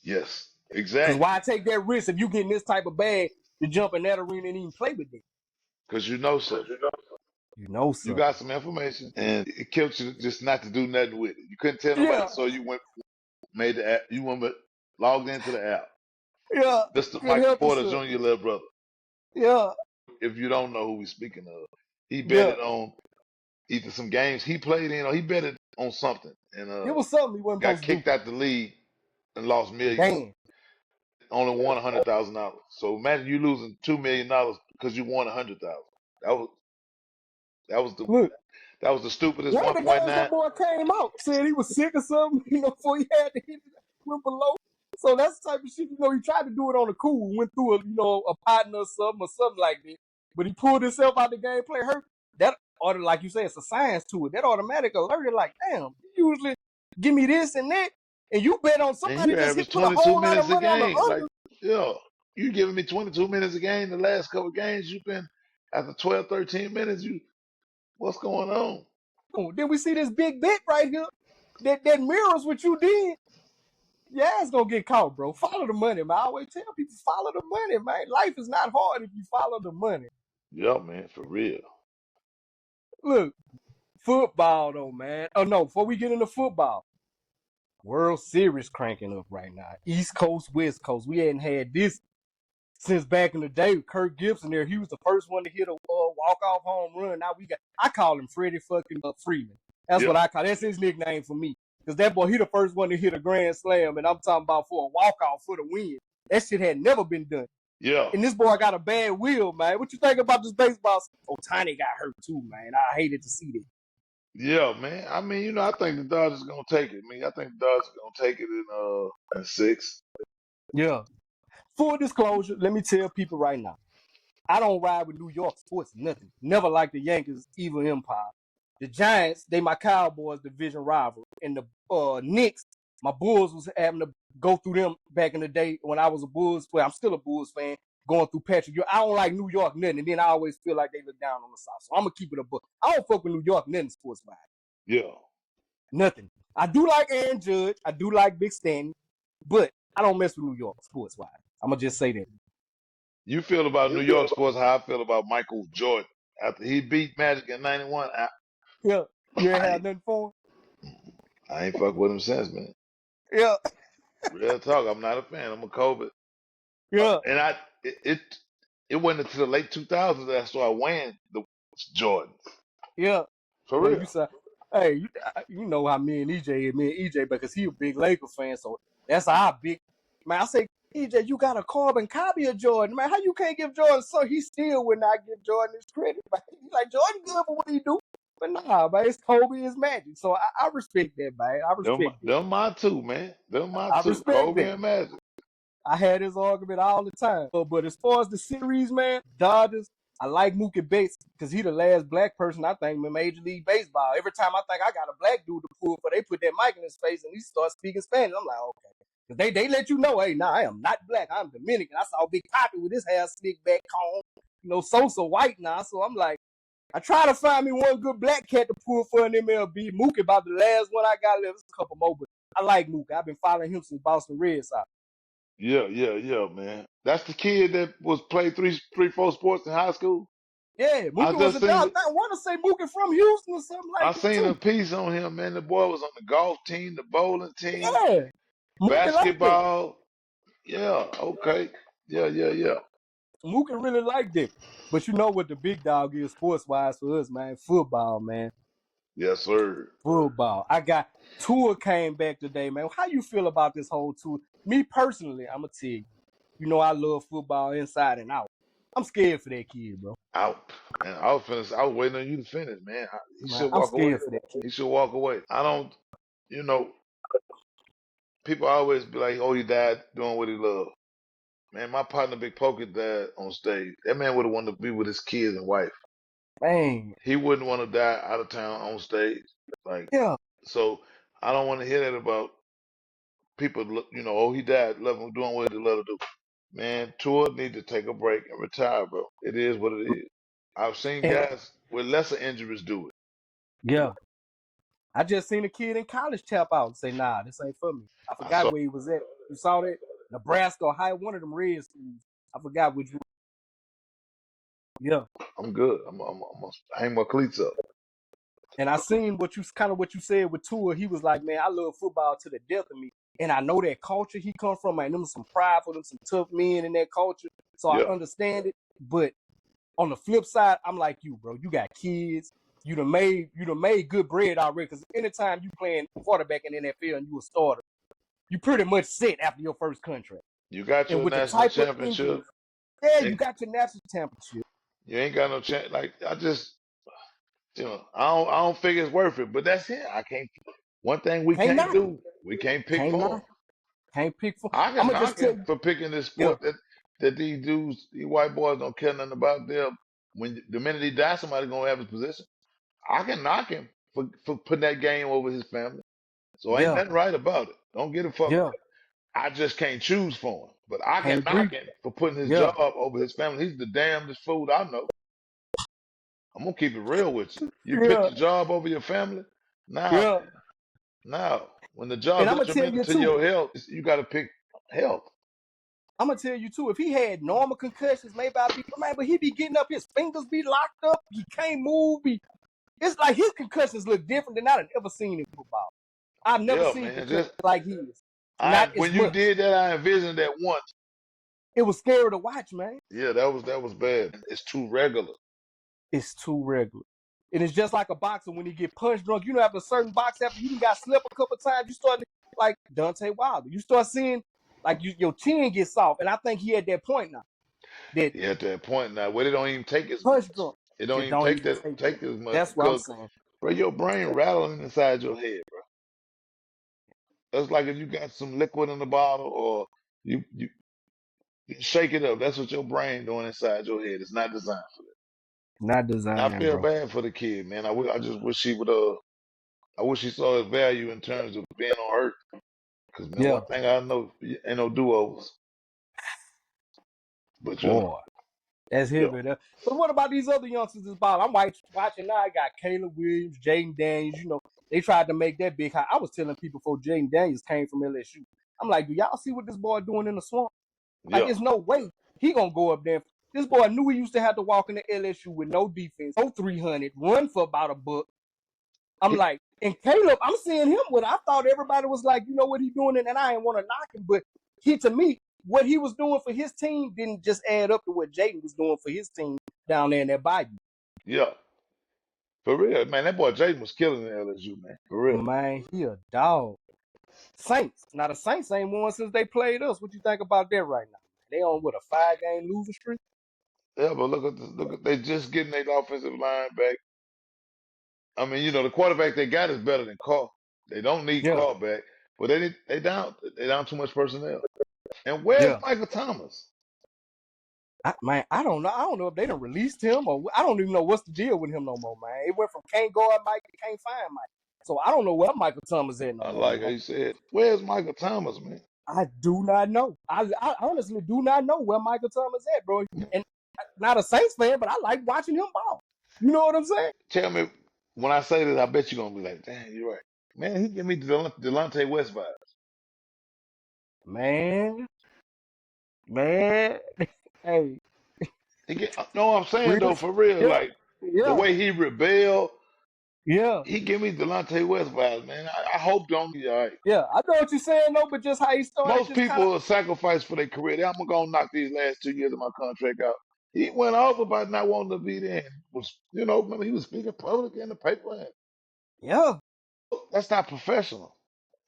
Yes, Because exactly. why take that risk if you getting this type of bag to jump in that arena and even play with them? Because you know something. You know You something. got some information, and it killed you just not to do nothing with it. You couldn't tell nobody, Yeah, so you made the app. You went logged into the app. yeah. Mr. Could Michael help Porter yourself. Jr., little brother. Yeah, If you don't know who we're speaking of, he yeah. betted on either some games he played in or he betted on something and It was something he wasn't got supposed to do. kicked out the league and lost millions. Damn. Only won $100,000. So imagine you losing $2 million because you won 100,000. That was that was the Look, that was the stupidest one of the games 1.9. that boy came out said he was sick or something, before he had to hit it, went below. So that's the type of shit, he tried to do it on the cool, went through a partner or something like that. But he pulled himself out the game, play hurt. That order, like you say, it's a science to it. That automatic alerted, like, damn, you usually give me this and that, and you bet on And somebody you just average put a 22 whole lot of minutes a money on the game. Like, under. yeah, you giving me 22 minutes a game the last couple of games you've been after 12, 13 minutes, what's going on? Then we see this big bet right here that mirrors what you did. Your ass gonna get caught, bro. Follow the money, man. I always tell people, follow the money, man. Life is not hard if you follow the money. Yeah, man, for real. Look, football though, man. Oh no, before we get into football, World Series cranking up right now. East Coast, West Coast. We hadn't had this since back in the day with Kirk Gibson there. He was the first one to hit a walk-off home run. Now I call him Freddie fucking Freeman. That's Yeah, what I call. That's his nickname for me. Because that boy, he the first one to hit a grand slam, and I'm talking about for a walk-off for the win. That shit had never been done. yeah, And this boy got a bad wheel, man. What you think about this baseball? Tiny got hurt too, man. I hated to see that. yeah, man. I mean, I think the Dodgers gonna take it. I mean, I think the Dodgers gonna take it in 6. Yeah. Full disclosure, let me tell people right now. I don't ride with New York sports, nothing. Never like the Yankees, evil empire. The Giants, they my Cowboys division rival. And the Knicks, my Bulls was having to go through them back in the day when I was a Bulls player. I'm still a Bulls fan, going through Patrick. I don't like New York nothing, and then I always feel like they look down on the South. So I'm gonna keep it a book. I don't fuck with New York nothing sports wise. Yeah, Nothing. I do like Aaron Judge. I do like Big Stanley, but I don't mess with New York sports wise. I'm gonna just say that. you feel about New York sports how I feel about Michael Jordan after he beat Magic in '91. Yeah, you ain't I had ain't, nothing for I ain't fuck with him since, man. him. Yeah, Real talk, I'm not a fan. I'm a Kobe, yeah, and it wasn't until the late 2000s that I started wearing the Jordan yeah. for Man, you real. say, hey, you know how me and EJ, because he a big Lakers fan, so that's our big man. I say, EJ, you got a carbon copy of Jordan, man. How you can't give Jordan? So he still would not give Jordan his credit, man. He like Jordan good for what he do. But nah, man, it's Kobe, it's Magic. So I respect that, man. I respect that. Them my two, man. Them my I two. respect Kobe that. and Magic. I had this argument all the time. But as far as the series, man, Dodgers, I like Mookie Betts because he the last black person I think in Major League Baseball. Every time I think I got a black dude to pull for, they put that mic in his face and he starts speaking Spanish. I'm like, okay. Because they let you know, hey, nah, I am not black. I'm Dominican. I saw Big Poppy with his hair slicked back comb. Sosa white now. So I'm like, I try to find me one good black cat to pull for an MLB. Mookie about the last one I got left. There's a couple more, but I like Mookie. I've been following him since Boston Red Sox. Yeah, man. That's the kid that was played three, four sports in high school. Yeah, I Mookie was just a seen dog. I want to say Mookie from Houston or something I like that seen a too. piece on him, man. The boy was on the golf team, the bowling team, Yeah, Mookie like that. basketball. Yeah, okay. Yeah. Mookie really like that. But you know what the big dog is sports wise for us, man? Football, man. Yes, sir. Football. I got Tua came back today, man. How you feel about this whole tour? Me personally, I'm gonna tell you. I love football inside and out. I'm scared for that kid, bro. Out. Man, I was waiting on you to finish, man. He Man, should I'm walk away. scared for that kid. He should walk away. I don't, you know, people always be like, oh, he died doing what he loved. Man, my partner Big Pokey died on stage. That man would have wanted to be with his kids and wife. Man, He wouldn't want to die out of town on stage. Like, yeah. so I don't want to hear that about people, oh, he died, love him, doing what he loved to do. Man, Tua need to take a break and retire, bro. It is what it is. I've seen And guys with lesser injuries do it. yeah. I just seen a kid in college tap out and say, nah, this ain't for me. I I forgot saw. where he was at. You saw that? Nebraska or one of them red schools. I forgot which one. Yeah. I'm good. I'm gonna hang my cleats up. And I seen what you said with Tua. He was like, man, I love football to the death of me. And I know that culture he come from, man, them some pride for them, some tough men in that culture. So I Yeah, understand it. But on the flip side, I'm like you, bro. You got kids. You done made good bread already. Because anytime you playing quarterback in the NFL and you a starter, you pretty much set after your first contract. you got And your with the national type of championship. injuries, yeah, you Ain't- got your national championship. You ain't got no chance. Like I just, I don't think it's worth it. But that's it. I can't. One thing we Can't can't not. do, we can't pick Can't for 'em. not. Can't pick for. I I'm can gonna just knock tell him you, for picking this yeah, sport that these dudes, these white boys don't care nothing about. Them. When the minute he dies, somebody's gonna have his position. I can knock him for putting that game over his family. So ain't yeah, nothing right about it. Don't get it fucked. yeah. I just can't choose for him. But I Can't can agree. knock him for putting his Yeah, job over his family. He's the damnedest fool I know. I'm gonna keep it real with you. You pick yeah, the job over your family? Nah, yeah. man. Nah. When the job And I'm gonna tell detrimental you to too. your health, you gotta pick health. I'm gonna tell you too. If he had normal concussions, maybe I'd be man. But he be getting up, his fingers be locked up. He can't move. It's like his concussions look different than I've ever seen in football. I've never Yeah, seen man. concussions Just like his. Not as when you much. did that, I envisioned that once. It was scary to watch, man. Yeah, that was bad. It's too regular. It's too regular. And it's just like a boxer when he get punch drunk. After a certain box, after you done got slept a couple times, you start like Dante Wilder. You start seeing like your chin gets soft. And I think he at that point now. That Yeah, at that point now, where it don't even take as much. punch drunk. It don't It even don't take even that take take that. as much That's what I'm because, saying. bro, your brain rattling inside your head, bro. That's like if you got some liquid in the bottle or you shake it up. That's what your brain doing inside your head. It's not designed for that. Not And I designed, feel bro. bad for the kid, man. I just wish he would I wish he saw his value in terms of being on Earth. Cause man, Yeah, one thing I know ain't no do overs. But boy. That's yeah, heavy. But what about these other youngsters this ball? I'm watching now. I got Caleb Williams, Jaden Daniels. They tried to make that big high. I was telling people before Jaden Daniels came from LSU. I'm like, do y'all see what this boy doing in the swamp? Like, yeah, there's no way he gonna go up there. This boy knew he used to have to walk into LSU with no defense, no 300, run for about a buck. I'm he, like, and Caleb, I'm seeing him with. I thought everybody was like, you know what he's doing, and I didn't want to knock him, but to me, what he was doing for his team didn't just add up to what Jaden was doing for his team down there in that Bayou. yeah. For real, man. That boy Jaden was killing the LSU, man. For real. Man, he a dog. Saints. Now the Saints ain't won since they played us. What you think about that right now? They on what, a 5-game losing streak? Yeah, but look at they just getting their offensive line back. I mean, the quarterback they got is better than Carr. They don't need Yeah, Carr back, but they down too much personnel. And where's yeah. Michael Thomas? Man, I don't know. I don't know if they done released him or I don't even know what's the deal with him no more, man. It went from can't guard Mike to can't find Mike. So I don't know where Michael Thomas at no I more, like man. how you said, where's Michael Thomas, man? I do not know. I honestly do not know where Michael Thomas at, bro. And not a Saints fan, but I like watching him ball. You know what I'm saying? Tell me, when I say this, I bet you're gonna be like, "Damn, you're right, man." He give me Delonte West vibes. Man, man. Hey, No, I'm saying real though, for real, yeah, like the yeah, way he rebelled, yeah, he give me Delonte West vibes, man. I hope don't be all right. yeah. I know what you're saying though, but just how he started Most just kind of people sacrifice for their career. I'm gonna knock these last 2 years of my contract out. He went off about not wanting to be there. And remember he was speaking public in the paper. And yeah, that's not professional.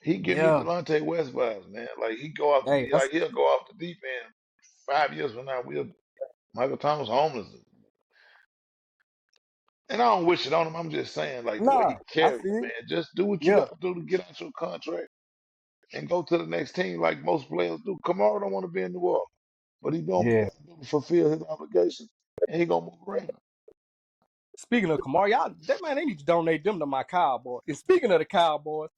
He give me yeah. Delonte West vibes, man. Like he go off, Hey, that's like he'll go off the deep end. 5 years from now, Michael Thomas homeless. And I don't wish it on him. I'm just saying, like the way he nah. I carries, feel man. Just do what you yeah, got to do to get out your contract and go to the next team, like most players do. Kamara don't want to be in New Orleans, but he gonna yeah. fulfill his obligation, and he gonna move around. Speaking of Kamar, y'all, that man, they need to donate them to my Cowboys. And speaking of the Cowboys,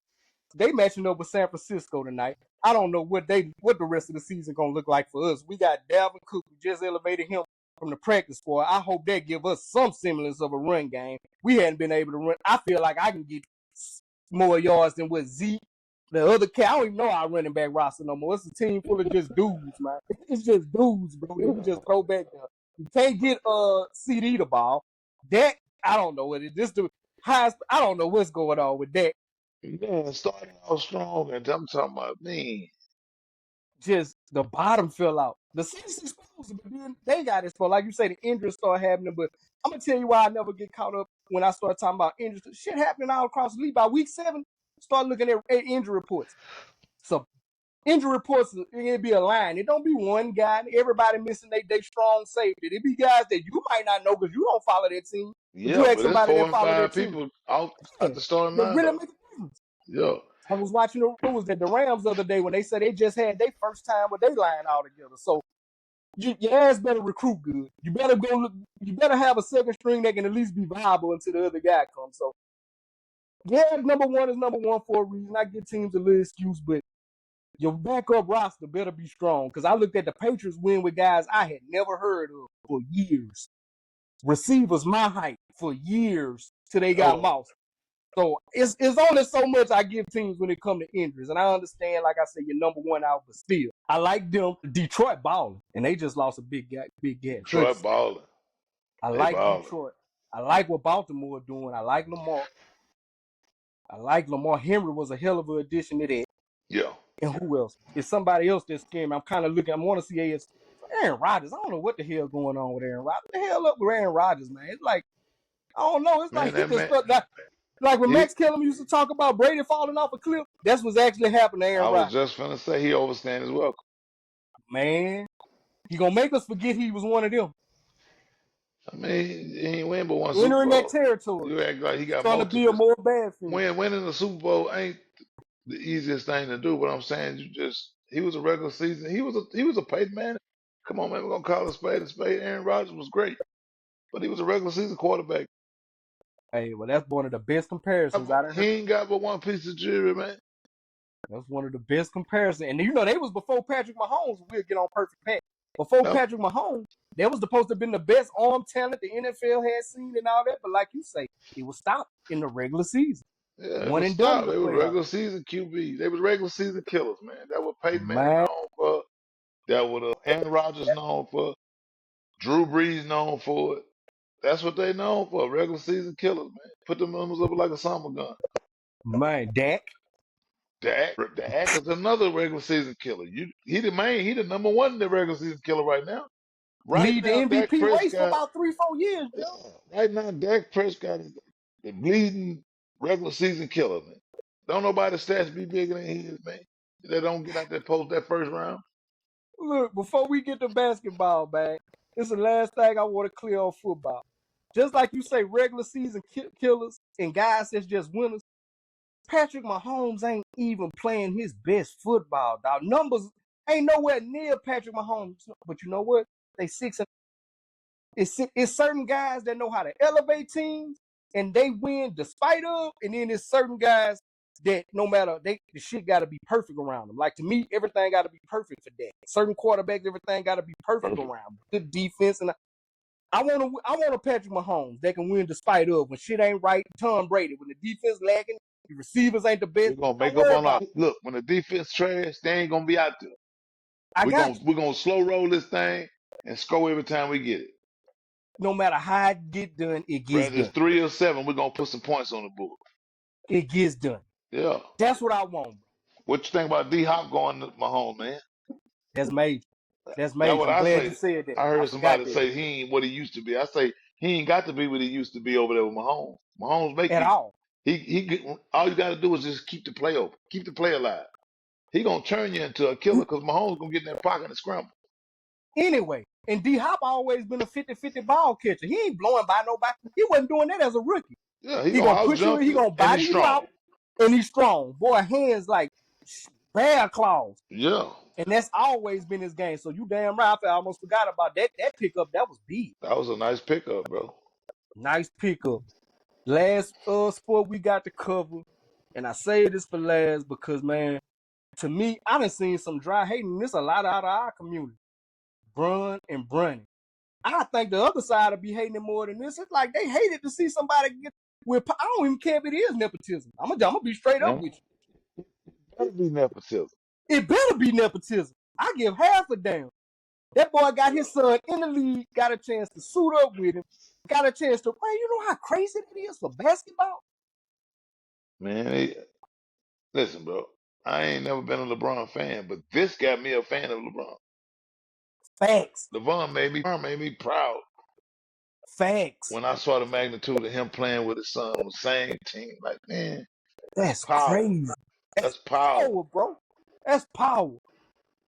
they matching up with San Francisco tonight. I don't know what the rest of the season gonna look like for us. We got Dalvin Cook, who just elevated him from the practice squad. I hope that give us some semblance of a run game. We hadn't been able to run. I feel like I can get more yards than what Zeke, the other cat. I don't even know our running back roster no more. It's a team full of just dudes, man. It's just dudes, bro. That we just throw back there. You can't get CD the ball. That I don't know what it is. This the highest. I don't know what's going on with that. Man, starting out strong, and I'm talking about me. Just the bottom fell out. The season's exposed, but then they got exposed. Like you say, the injuries start happening. But I'm gonna tell you why I never get caught up when I start talking about injuries. Shit happening all across the league. By week 7, start looking at injury reports. So injury reports, it'd be a line. It don't be one guy. Everybody missing they strong safety. It be guys that you might not know because you don't follow that team. But you Yeah, ask but it's somebody four that and follow five that team. people out Yeah, at the starting they really lineup. make a difference. Yeah, I was watching the was that the Rams the other day when they said they just had their first time with their line all together. So your ass better recruit good. You better go look. You better have a second string that can at least be viable until the other guy comes. So yeah, number one is number one for a reason. I give teams a little excuse, but your backup roster better be strong. Because I looked at the Patriots win with guys I had never heard of for years. Receivers my height for years till they got oh, mouse. So it's only so much I give teams when it comes to injuries. And I understand, like I said, you're number one out, but still. I like them. Detroit balling. And they just lost a big guy, Detroit balling. I They like balling. Detroit. I like what Baltimore doing. I like Lamar. I like Lamar. Henry was a hell of an addition to that. Yeah, And who else? It's somebody else that's scaring me. I'm kind of looking. I want to see Aaron Rodgers. I don't know what the hell going on with Aaron Rodgers. What the hell up with Aaron Rodgers, man? It's like, I don't know. It's man, like he that just man. stuck. Like when He, Max Kellerman used to talk about Brady falling off a cliff, that's what's actually happened to I Aaron was Rodgers. just finna say he overstand his welcome. Man, he gonna make us forget he was one of them. I mean, he ain't win but one Super Entering that Bowl. territory, You act like he got starting to be a multiple. more bad thing. Winning the Super Bowl ain't the easiest thing to do, but I'm saying he was a regular season. He was a paid man. Come on, man, we're gonna call a spade a spade. Aaron Rodgers was great, but he was a regular season quarterback. Hey, well, that's one of the best comparisons I done He heard. ain't got but one piece of jewelry, man. That's one of the best comparisons. And they was before Patrick Mahomes. We'll get on perfect patch. Before No, Patrick Mahomes, that was supposed to have been the best arm talent the NFL had seen and all that. But like you say, it was stopped in the regular season. yeah, it One was and done in stop. the They were playoffs. regular season QB. They was regular season killers, man. That what Peyton Manning Man, known for. That what Aaron Rodgers known for. Drew Brees known for it. That's what they known for. Regular season killers, man. Put them numbers up like a summer gun. man, Dak Dak is another regular season killer. He the number one in the regular season killer right now. Right lead the now, Dak MVP race for Prescott. about 3-4 years, Yeah, bro. right now, Dak Prescott is the bleeding regular season killer, man. Don't nobody stats be bigger than his, man. They don't get out that post that first round. Look, before we get to basketball, man, it's the last thing I want to clear on football. Just like you say, regular season killers, and guys that's just winners, Patrick Mahomes ain't even playing his best football, dog. Numbers ain't nowhere near Patrick Mahomes. But you know what? They 6 and it's certain guys that know how to elevate teams and they win despite of, and then it's certain guys that no matter the shit gotta be perfect around them. Like to me, everything gotta be perfect for that. Certain quarterbacks, everything gotta be perfect Perfect. around them. Good defense, and I want a Patrick Mahomes that can win despite of when shit ain't right. Tom Brady, when the defense lacking, the receivers ain't the best. We're gonna Don't make up worry on about our it. look. When the defense trash, they ain't gonna be out there. I We're got gonna you. we're gonna slow roll this thing and score every time we get it. No matter how it get done, it gets Whether it's done. 3 or 7, we're gonna put some points on the board. It gets done. Yeah. That's what I want, bro. What you think about D Hop going to Mahomes, man? That's major. That's That's major. what I'm I glad you say. said that. I I heard forgot somebody that say he ain't what he used to be. I say he ain't got to be what he used to be over there with Mahomes. Mahomes make at you. all. All you got to do is just keep the play open, keep the play alive. He gonna turn you into a killer because Mahomes gonna get in that pocket and scramble. Anyway, and D Hop always been a 50-50 ball catcher. He ain't blowing by nobody. He wasn't doing that as a rookie. Yeah, he He gonna gonna house push you, jump he you, gonna and body he's you out, strong. and he's strong. Boy, hands like bear claws. Yeah, And that's always been his game. So you damn right. I almost forgot about that. That pickup, that was big. that was a nice pickup, bro. Nice pickup. Last sport we got to cover, and I say this for last because man, to me, I done seen some dry hating. This a lot out of our community. Brun and Brunny. I think the other side will be hating it more than this. It's like they hated to see somebody get with. I don't even care if it is nepotism. I'm gonna be straight up Man, with that'll be nepotism. you. It better be nepotism. I give half a damn. That boy got his son in the league, got a chance to suit up with him, got a chance to. Man, you know how crazy it is for basketball. Man, listen, bro. I ain't never been a LeBron fan, but this got me a fan of LeBron. Facts, LeBron made me proud facts. when I saw the magnitude of him playing with his son on the same team. Like, man, that's That's power. crazy. That's That's power. power, bro. That's power.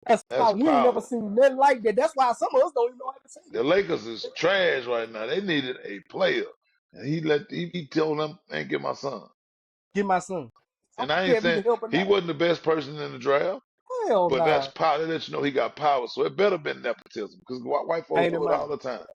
That's That's power. We ain't never power. seen nothing like that. That's why some of us don't even know how to say The Lakers is trash right now. They needed a player, and he told them, "Man, get my son." get my son. I And don't I care ain't if he saying can help or he not. wasn't the best person in the draft, Hell but that's nah. power. That lets you know he got power. So it better been nepotism because white folks Ain't it, do it man? all the time.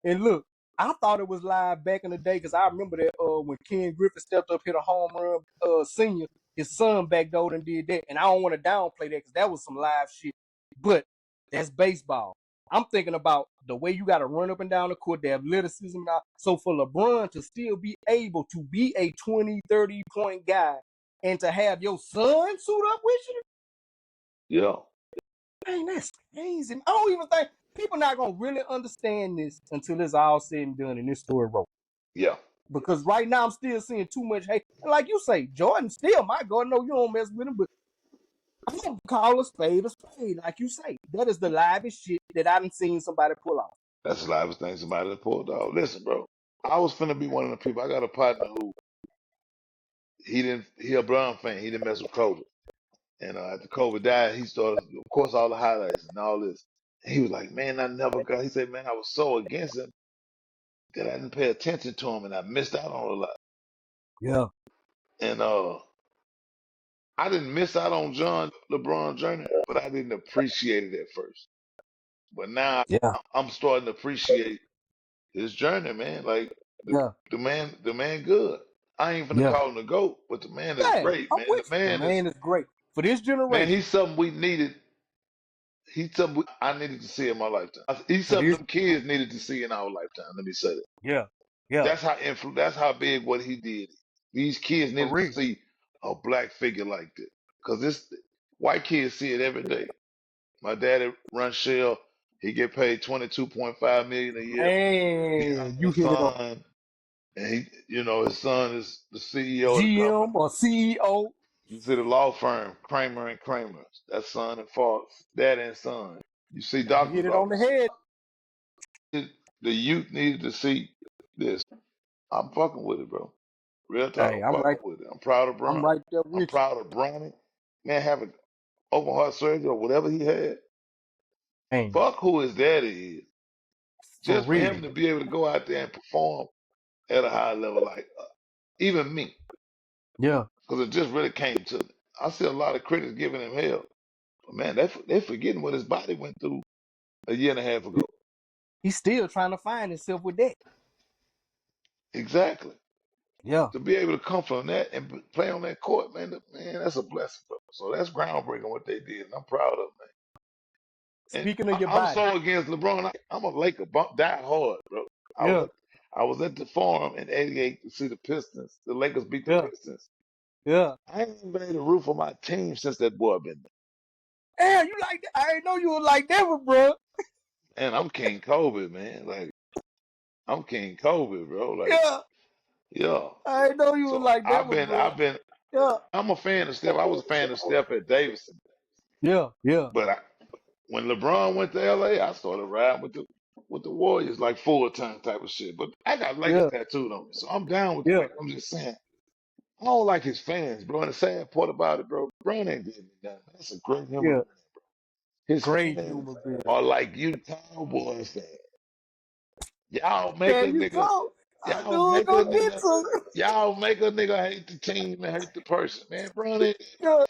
And look, I thought it was live back in the day because I remember that when Ken Griffin stepped up, hit a home run, senior, his son backdoored and did that. And I don't want to downplay that because that was some live shit. But that's baseball. I'm thinking about the way you got to run up and down the court, the athleticism. Now. So for LeBron to still be able to be a 20, 30 point guy and to have your son suit up with you, Yeah, man, that's crazy. I don't even think people not gonna really understand this until it's all said and done and this story wrote. yeah. Because right now I'm still seeing too much hate. And like you say, Jordan still my God. No, you don't mess with him, but I'm gonna call a spade a spade. Like you say, that is the livest shit that I done seen somebody pull off. That's the livest thing somebody that pulled off. Listen, bro, I was finna be one of the people. I got a partner who he a Brown fan. He didn't mess with Kobe, and after Kobe died, he started, of course, all the highlights and all this. He was like, man, I never got. He said, man, I was so against him that I didn't pay attention to him, and I missed out on a lot. Yeah, And I didn't miss out on John LeBron journey, but I didn't appreciate it at first. But now yeah, I'm starting to appreciate his journey, man. Like yeah, the man good. I ain't finna yeah. call him the GOAT, but the man is Yeah, great, I'm man. The with you. The man is man is great for this man, generation. he's something we needed. He's something I needed to see in my lifetime. He's For something this, them kids needed to see in our lifetime. Let me say that. yeah, yeah, That's how big what he did. These kids for needed to real. see a black figure like that. Cause this white kids see it every day. My daddy runs Shell. He get paid 22.5 million a year. He got Man, you a hit it on son, and his son is the CEO of the company. GM or CEO. You see the law firm Kramer and Kramer. That's son and father, daddy and son. You see You hit doctor's it on the office. head. The youth needed to see this. I'm fucking with it, bro. Real talk, Hey, I'm fucking with it. I'm proud of I'm Bron. right there I'm with proud of Bronny. Man, having open heart surgery or whatever he had. you. Man, Fuck who his daddy is. for Just for him real. to be able to go out there and perform at a high level like even me, Yeah. because it just really came to me. I see a lot of critics giving him hell, but man, they forgetting what his body went through a year and a half ago. He's still trying to find himself with that. Exactly. Yeah. To be able to come from that and play on that court, man, man, that's a blessing, bro. So that's groundbreaking what they did, and I'm proud of them, man. And Speaking of your I'm body. so against LeBron. I'm a Laker bump die hard, bro. I was Yeah. at, I was at the Forum in '88 to see the Pistons. The Lakers beat the Yeah. Pistons. Yeah. I ain't been able to root for my team since that boy been Damn, you like that? I ain't know you were like that one, bro. there. And I'm King Kobe, man. Like I'm King Kobe, bro. Like Yeah. yeah. I ain't know you were So like that I've one, been, bro. I've been. Yeah. I'm a fan of Steph. I was a fan of Steph at Davidson, Yeah. Yeah. but when LeBron went to LA, I started riding with the Warriors like full time type of shit. But I got Lakers Yeah. tattooed on me, so I'm down with the Yeah. Lakers. I'm just saying, I don't like his fans, bro. And the sad part about it, bro, LeBron ain't did me nothing. That's a great human Yeah. being. His Great fans human being. are like you Cowboys fans. Y'all make a Can you nigga, talk? I y'all knew it make a gonna get nigga, to it. y'all make a nigga hate the team and hate the person. Man, Bron ain't Yeah.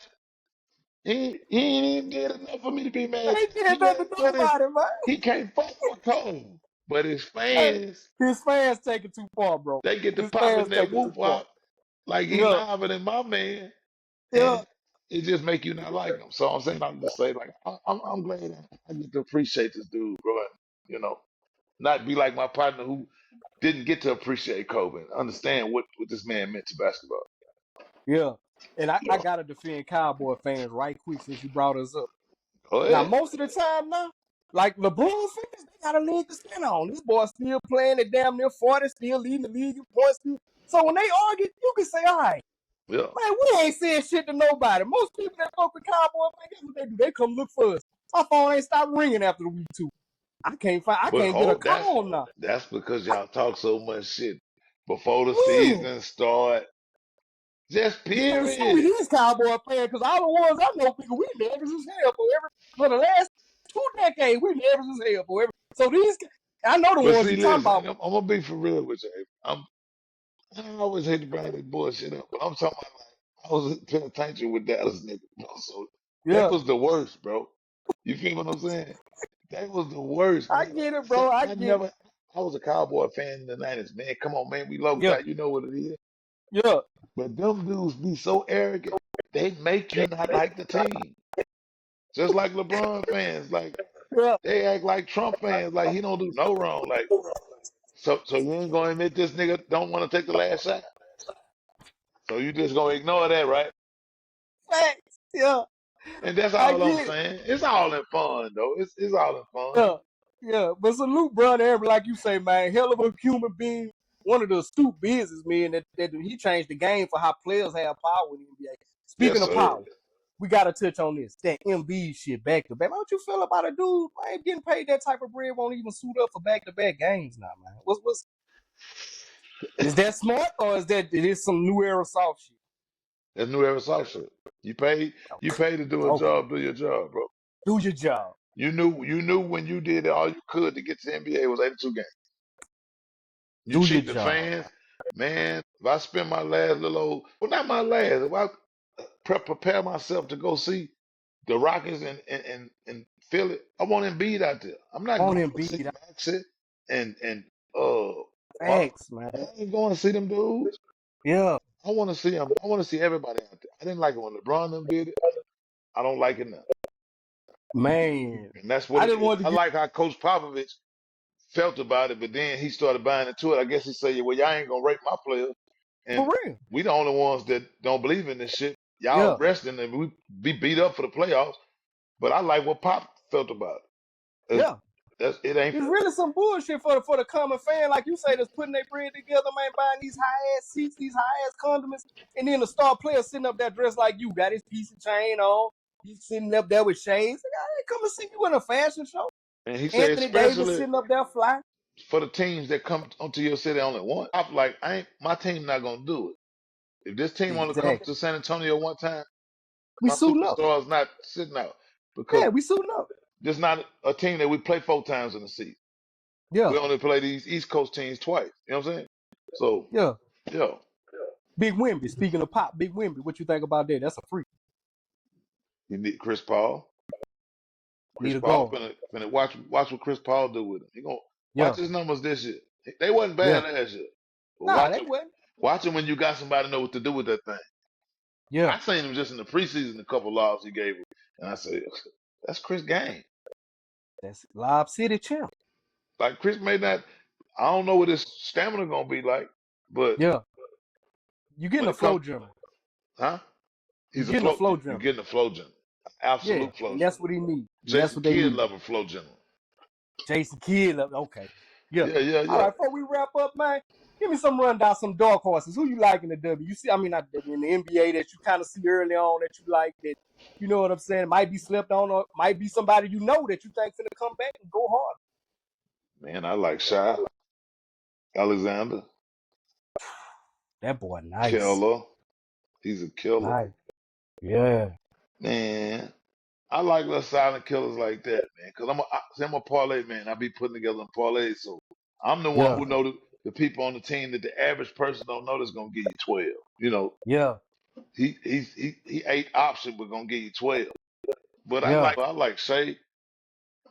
he ain't even did enough for me to be mad. I ain't He did nothing got to but his nobody, man. he can't fuck with Cole. But his Hey, fans, his fans take it too far, bro. they get to His fans popping that take it too whoop far. wop like he Yeah. louder than my man, Yeah. and it just make you not like him. So I'm saying I'm just say like I'm glad I get to appreciate this dude, bro. And, you know, not be like my partner who didn't get to appreciate Kobe and understand what this man meant to basketball. Yeah. And I Yeah. gotta defend Cowboy fans right quick since you brought us up. Go Now, ahead. most of the time now, like LeBron fans, they got a leg to stand on. This boy still playing at damn near 40, still leading the league in points. So when they argue, you can say, all right, Yeah. man, we ain't saying shit to nobody. Most people that fuck with Cowboy fans, guess what they do? They come look for us. My phone ain't stopped ringing after the week 2. I But can't get a hold call now. that's because y'all talk so much shit before the When? season start. Just Yeah, but so we period. these Cowboy fans, because all the ones I know, people, we nervous as hell for the last 2 decades, we nervous as hell for every. So these, I know the But ones see, you talking listen, about. I'm gonna be for real with you. I always hate to bring this bullshit up, but I'm talking about like I was paying attention with Dallas niggas, bro. So they Yeah, was the worst, bro. You feel what I'm saying? They was the worst, I man. get it, See, bro. I get it. I was a Cowboy fan in the '90s, man. Come on, man, we low Yeah, tight. You know what it is. yeah, But them dudes be so arrogant, they make you not like the team. Just like LeBron fans, like yeah. they act like Trump fans, like he don't do no wrong. Like so you ain't gonna admit this nigga don't want to take the last shot. So you just gonna ignore that, right? Facts. Yeah, And that's I all I'm get it. saying. It's all in fun though. It's all in fun. Yeah, yeah. But salute, brother, like you say, man, hell of a human being. One of the astute businessmen that he changed the game for how players have power in the NBA. Yes, Speaking of sir. power, we gotta touch on this. That MB shit back to back. What you feel about a dude? Man, getting paid that type of bread won't even suit up for back to back games now, man. What's is that smart or is that it is some new era soft shit? That's New Era South shit. You pay to do a Okay, job, do your job, bro. do your job. You knew when you did all you could to get to the NBA was 82 games. You Do your cheat the job. fans, man. If I spend my last little old, well, not my last, if I prepare myself to go see the Rockets and Philly, I want Embiid out there. I'm not On going him to see beat Maxey and uh Mark. facts, man. I ain't going to see them dudes. Yeah, I want to see them. I want to see everybody out there. I didn't like it when LeBron them did it. I don't like it now, man. and that's what I it just is. wanted I to get like how Coach Popovich felt about it, but then he started buying into it. I guess he said, "Yeah, well, y'all ain't gonna rate my players, for and real. we the only ones that don't believe in this shit. Y'all Yeah, resting and we be beat up for the playoffs." But I like what Pop felt about it. yeah. It ain't It's fair. really some bullshit for the common fan, like you say, that's putting their bread together, man, buying these high ass seats, these high ass condiments, and then the star player sitting up there dressed like you, got his piece of chain on, he's sitting up there with shades. Like, I ain't come to see you in a fashion show. And he said, Anthony Davis especially sitting up there fly. for the teams that come onto your city only once. I'm like, I ain't my team not gonna do it. If this team only comes Exactly. to San Antonio one time, We my suiting up. superstar is not sitting out because Yeah, we suiting up. there's not a team that we play 4 times in the season. Yeah, We only play these East Coast teams twice. You know what I'm saying? So yeah. yeah. Big Wimby. Speaking of Pop, Big Wimby. What you think about that? That's a freak. You need Chris Paul. Need Chris a Paul guard. finna watch what Chris Paul do with him. He gonna watch Yeah. his numbers this year. They wasn't Yeah. bad last year, but Nah, they wasn't. watch him when you got somebody know what to do with that thing. Yeah. I seen him just in the preseason, a couple lobs he gave him, and I said, "That's Chris game." That's Lob City champ. Like Chris may not, I don't know what his stamina gonna be like, but Yeah. You getting when a it comes, flow general. huh? You He's a getting a flow. flow You're general. getting a flow general, Yeah. absolute flow And general. that's what he needs. And that's Jason what they Kidd need. level flow general. Jason Kidd. Okay. Yeah. Yeah. All right, before we wrap up, man, give me some rundown, some dark horses. Who you like in the W? You see, I mean, not in the NBA that you kind of see early on that you like that, you know what I'm saying? Might be slept on or might be somebody you know that you think's gonna come back and go hard. Man, I like Shy Alexander, That boy, nice. killer. He's a killer. Nice. Yeah. Man, I like little silent killers like that, man. Cause I'm a parlay man. I be putting together parlays, so I'm the one Yeah. who know the people on the team that the average person don't know that's gonna give you 12. You know, Yeah. he 8 option, but gonna give you 12. But Yeah. I like Shay.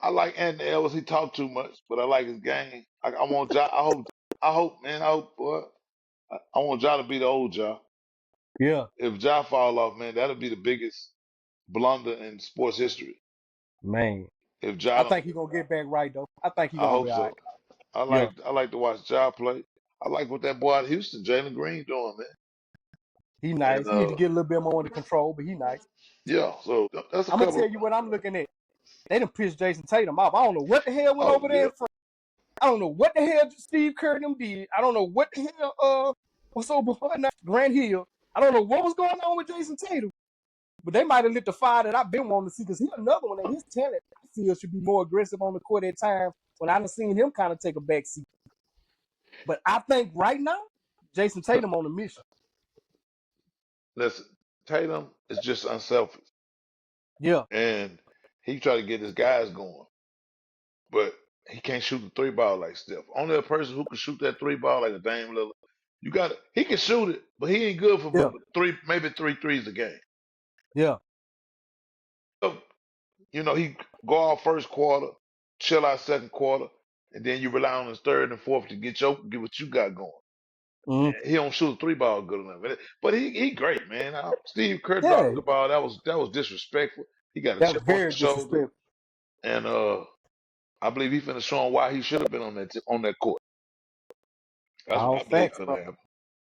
I like Anthony Ellis. He talk too much, but I like his game. I want Ja. I hope, man. I hope, boy. I want Ja to be the old Ja. Yeah. If Ja fall off, man, that'll be the biggest blunder in sports history. Man. If Ja I don't, think he's gonna get back right though. I think he's I gonna be hope all right. so. Yeah. I like to watch Ja play. I like what that boy out of Houston, Jalen Green, doing, man. He And nice. He need to get a little bit more under control, but he nice. yeah, so that's a I'm gonna couple. tell you what I'm looking at. They done pissed Jason Tatum off. I don't know what the hell went Oh over there yeah, in front. I don't know what the hell Steve Kerr and them did. I don't know what the hell what's over behind Grant Hill. I don't know what was going on with Jason Tatum. But they might have lit the fire that I've been wanting to see because he's another one that his talent I feel should be more aggressive on the court at times when I done seen him kind of take a back seat. But I think right now, Jason Tatum on a mission. listen, Tatum is just unselfish, Yeah. and he try to get his guys going, but he can't shoot the 3 ball like Steph. Only a person who can shoot that 3 ball like a Dame Lillard. You got it. He can shoot it, but he ain't good for Yeah. maybe three threes a game. Yeah. So, you know, he go off first quarter, chill out second quarter, and then you rely on his third and fourth to get what you got going. Mm-hmm. He don't shoot a 3 ball good enough, but he great, man. Steve Kerr Yeah. dropped the ball. That was disrespectful. He got a That was chip on very his shoulder, disrespectful. and I believe he finna show him why he should have been on that court. That's All what I believe facts, finna bro. happen.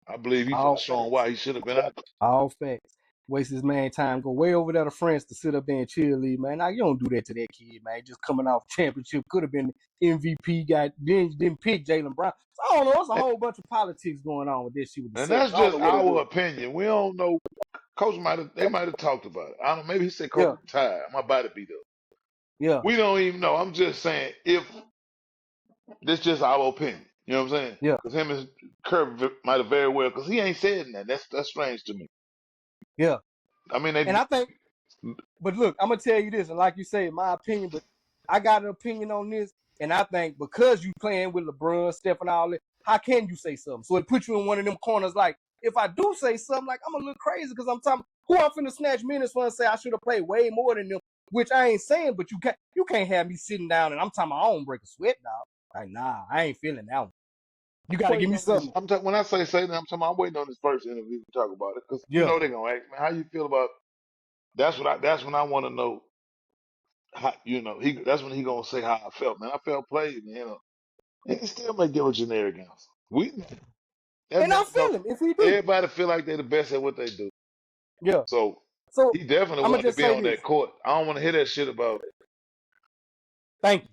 I believe he All finna show him facts. why he should have been out there. All facts. Waste his man time. Go way over there to France to sit up there and cheerlead, man. Now you don't do that to that kid, man. Just coming off championship, could have been MVP. Didn't pick Jalen Brown. So I don't know. It's a whole bunch of politics going on with this shit with the And Celtics. that's I don't just know what it our is. opinion. We don't know. They might have talked about it. I don't know. Maybe he said Coach Yeah, retired. My body beat up. yeah, We don't even know. I'm just saying if this just our opinion. You know what I'm saying? yeah, Because him and Kirk might have very well, because he ain't said that. That's strange to me. yeah. I mean, And I think, but look, I'm gonna tell you this, and like you say, my opinion, but I got an opinion on this, and I think because you playing with LeBron, Steph, and all that, how can you say something? So it puts you in one of them corners. Like if I do say something, like I'm a little crazy because I'm talking who I'm finna snatch minutes for and say I should have played way more than them, which I ain't saying. But you can't have me sitting down and I'm talking I don't break a sweat, dog. Like nah, I ain't feeling that one. You gotta give me something. when I say that, I'm waiting on this first interview to talk about it, because you Yeah, know they're gonna ask me how you feel about. That's when I want to know. How, that's when he gonna say how I felt, man. I felt played, man. And he still may give a generic answer. That and I man feel know him if he do. everybody feel like they're the best at what they do. Yeah. So So he definitely I'm gonna wanted to just be say on this. that court. I don't want to hear that shit about Thank you.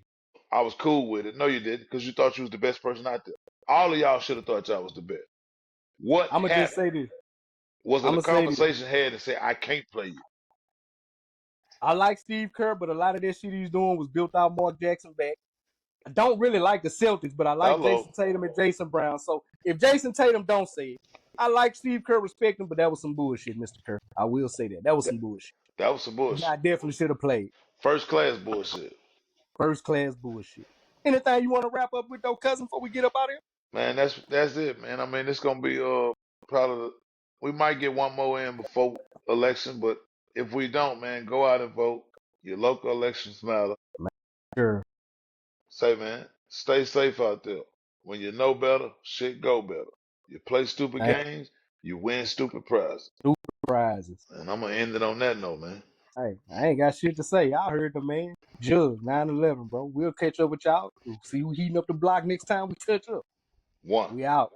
I was cool with it. No, you didn't, because you thought you was the best person out there. All of y'all should have thought y'all was the best. What I'm gonna just happened? say this. Was it I'm a gonna say this. conversation had to say I can't play you? I like Steve Kerr, but a lot of that shit he's doing was built out Mark Jackson back. I don't really like the Celtics, but I like Hello. Jason Tatum and Jason Brown. So if Jason Tatum don't say it, I like Steve Kerr, respect him, but that was some bullshit, Mr. Kerr. I will say that. That was That, some bullshit. that was some The bullshit. guy definitely should have played. First class bullshit. First class bullshit. Anything you want to wrap up with, though, cousin, before we get up out of here? Man, that's it, man. I mean, it's gonna be probably we might get one more in before election, but if we don't, man, go out and vote. Your local elections matter. Sure. Say, man, stay safe out there. When you know better, shit go better. You play stupid Hey, games, you win stupid prizes. super prizes. And I'm gonna end it on that note, man. Hey, I ain't got shit to say. Y'all heard the man. Jug 9/11, bro. We'll catch up with y'all. We'll see who heating up the block next time we touch up. One. We out.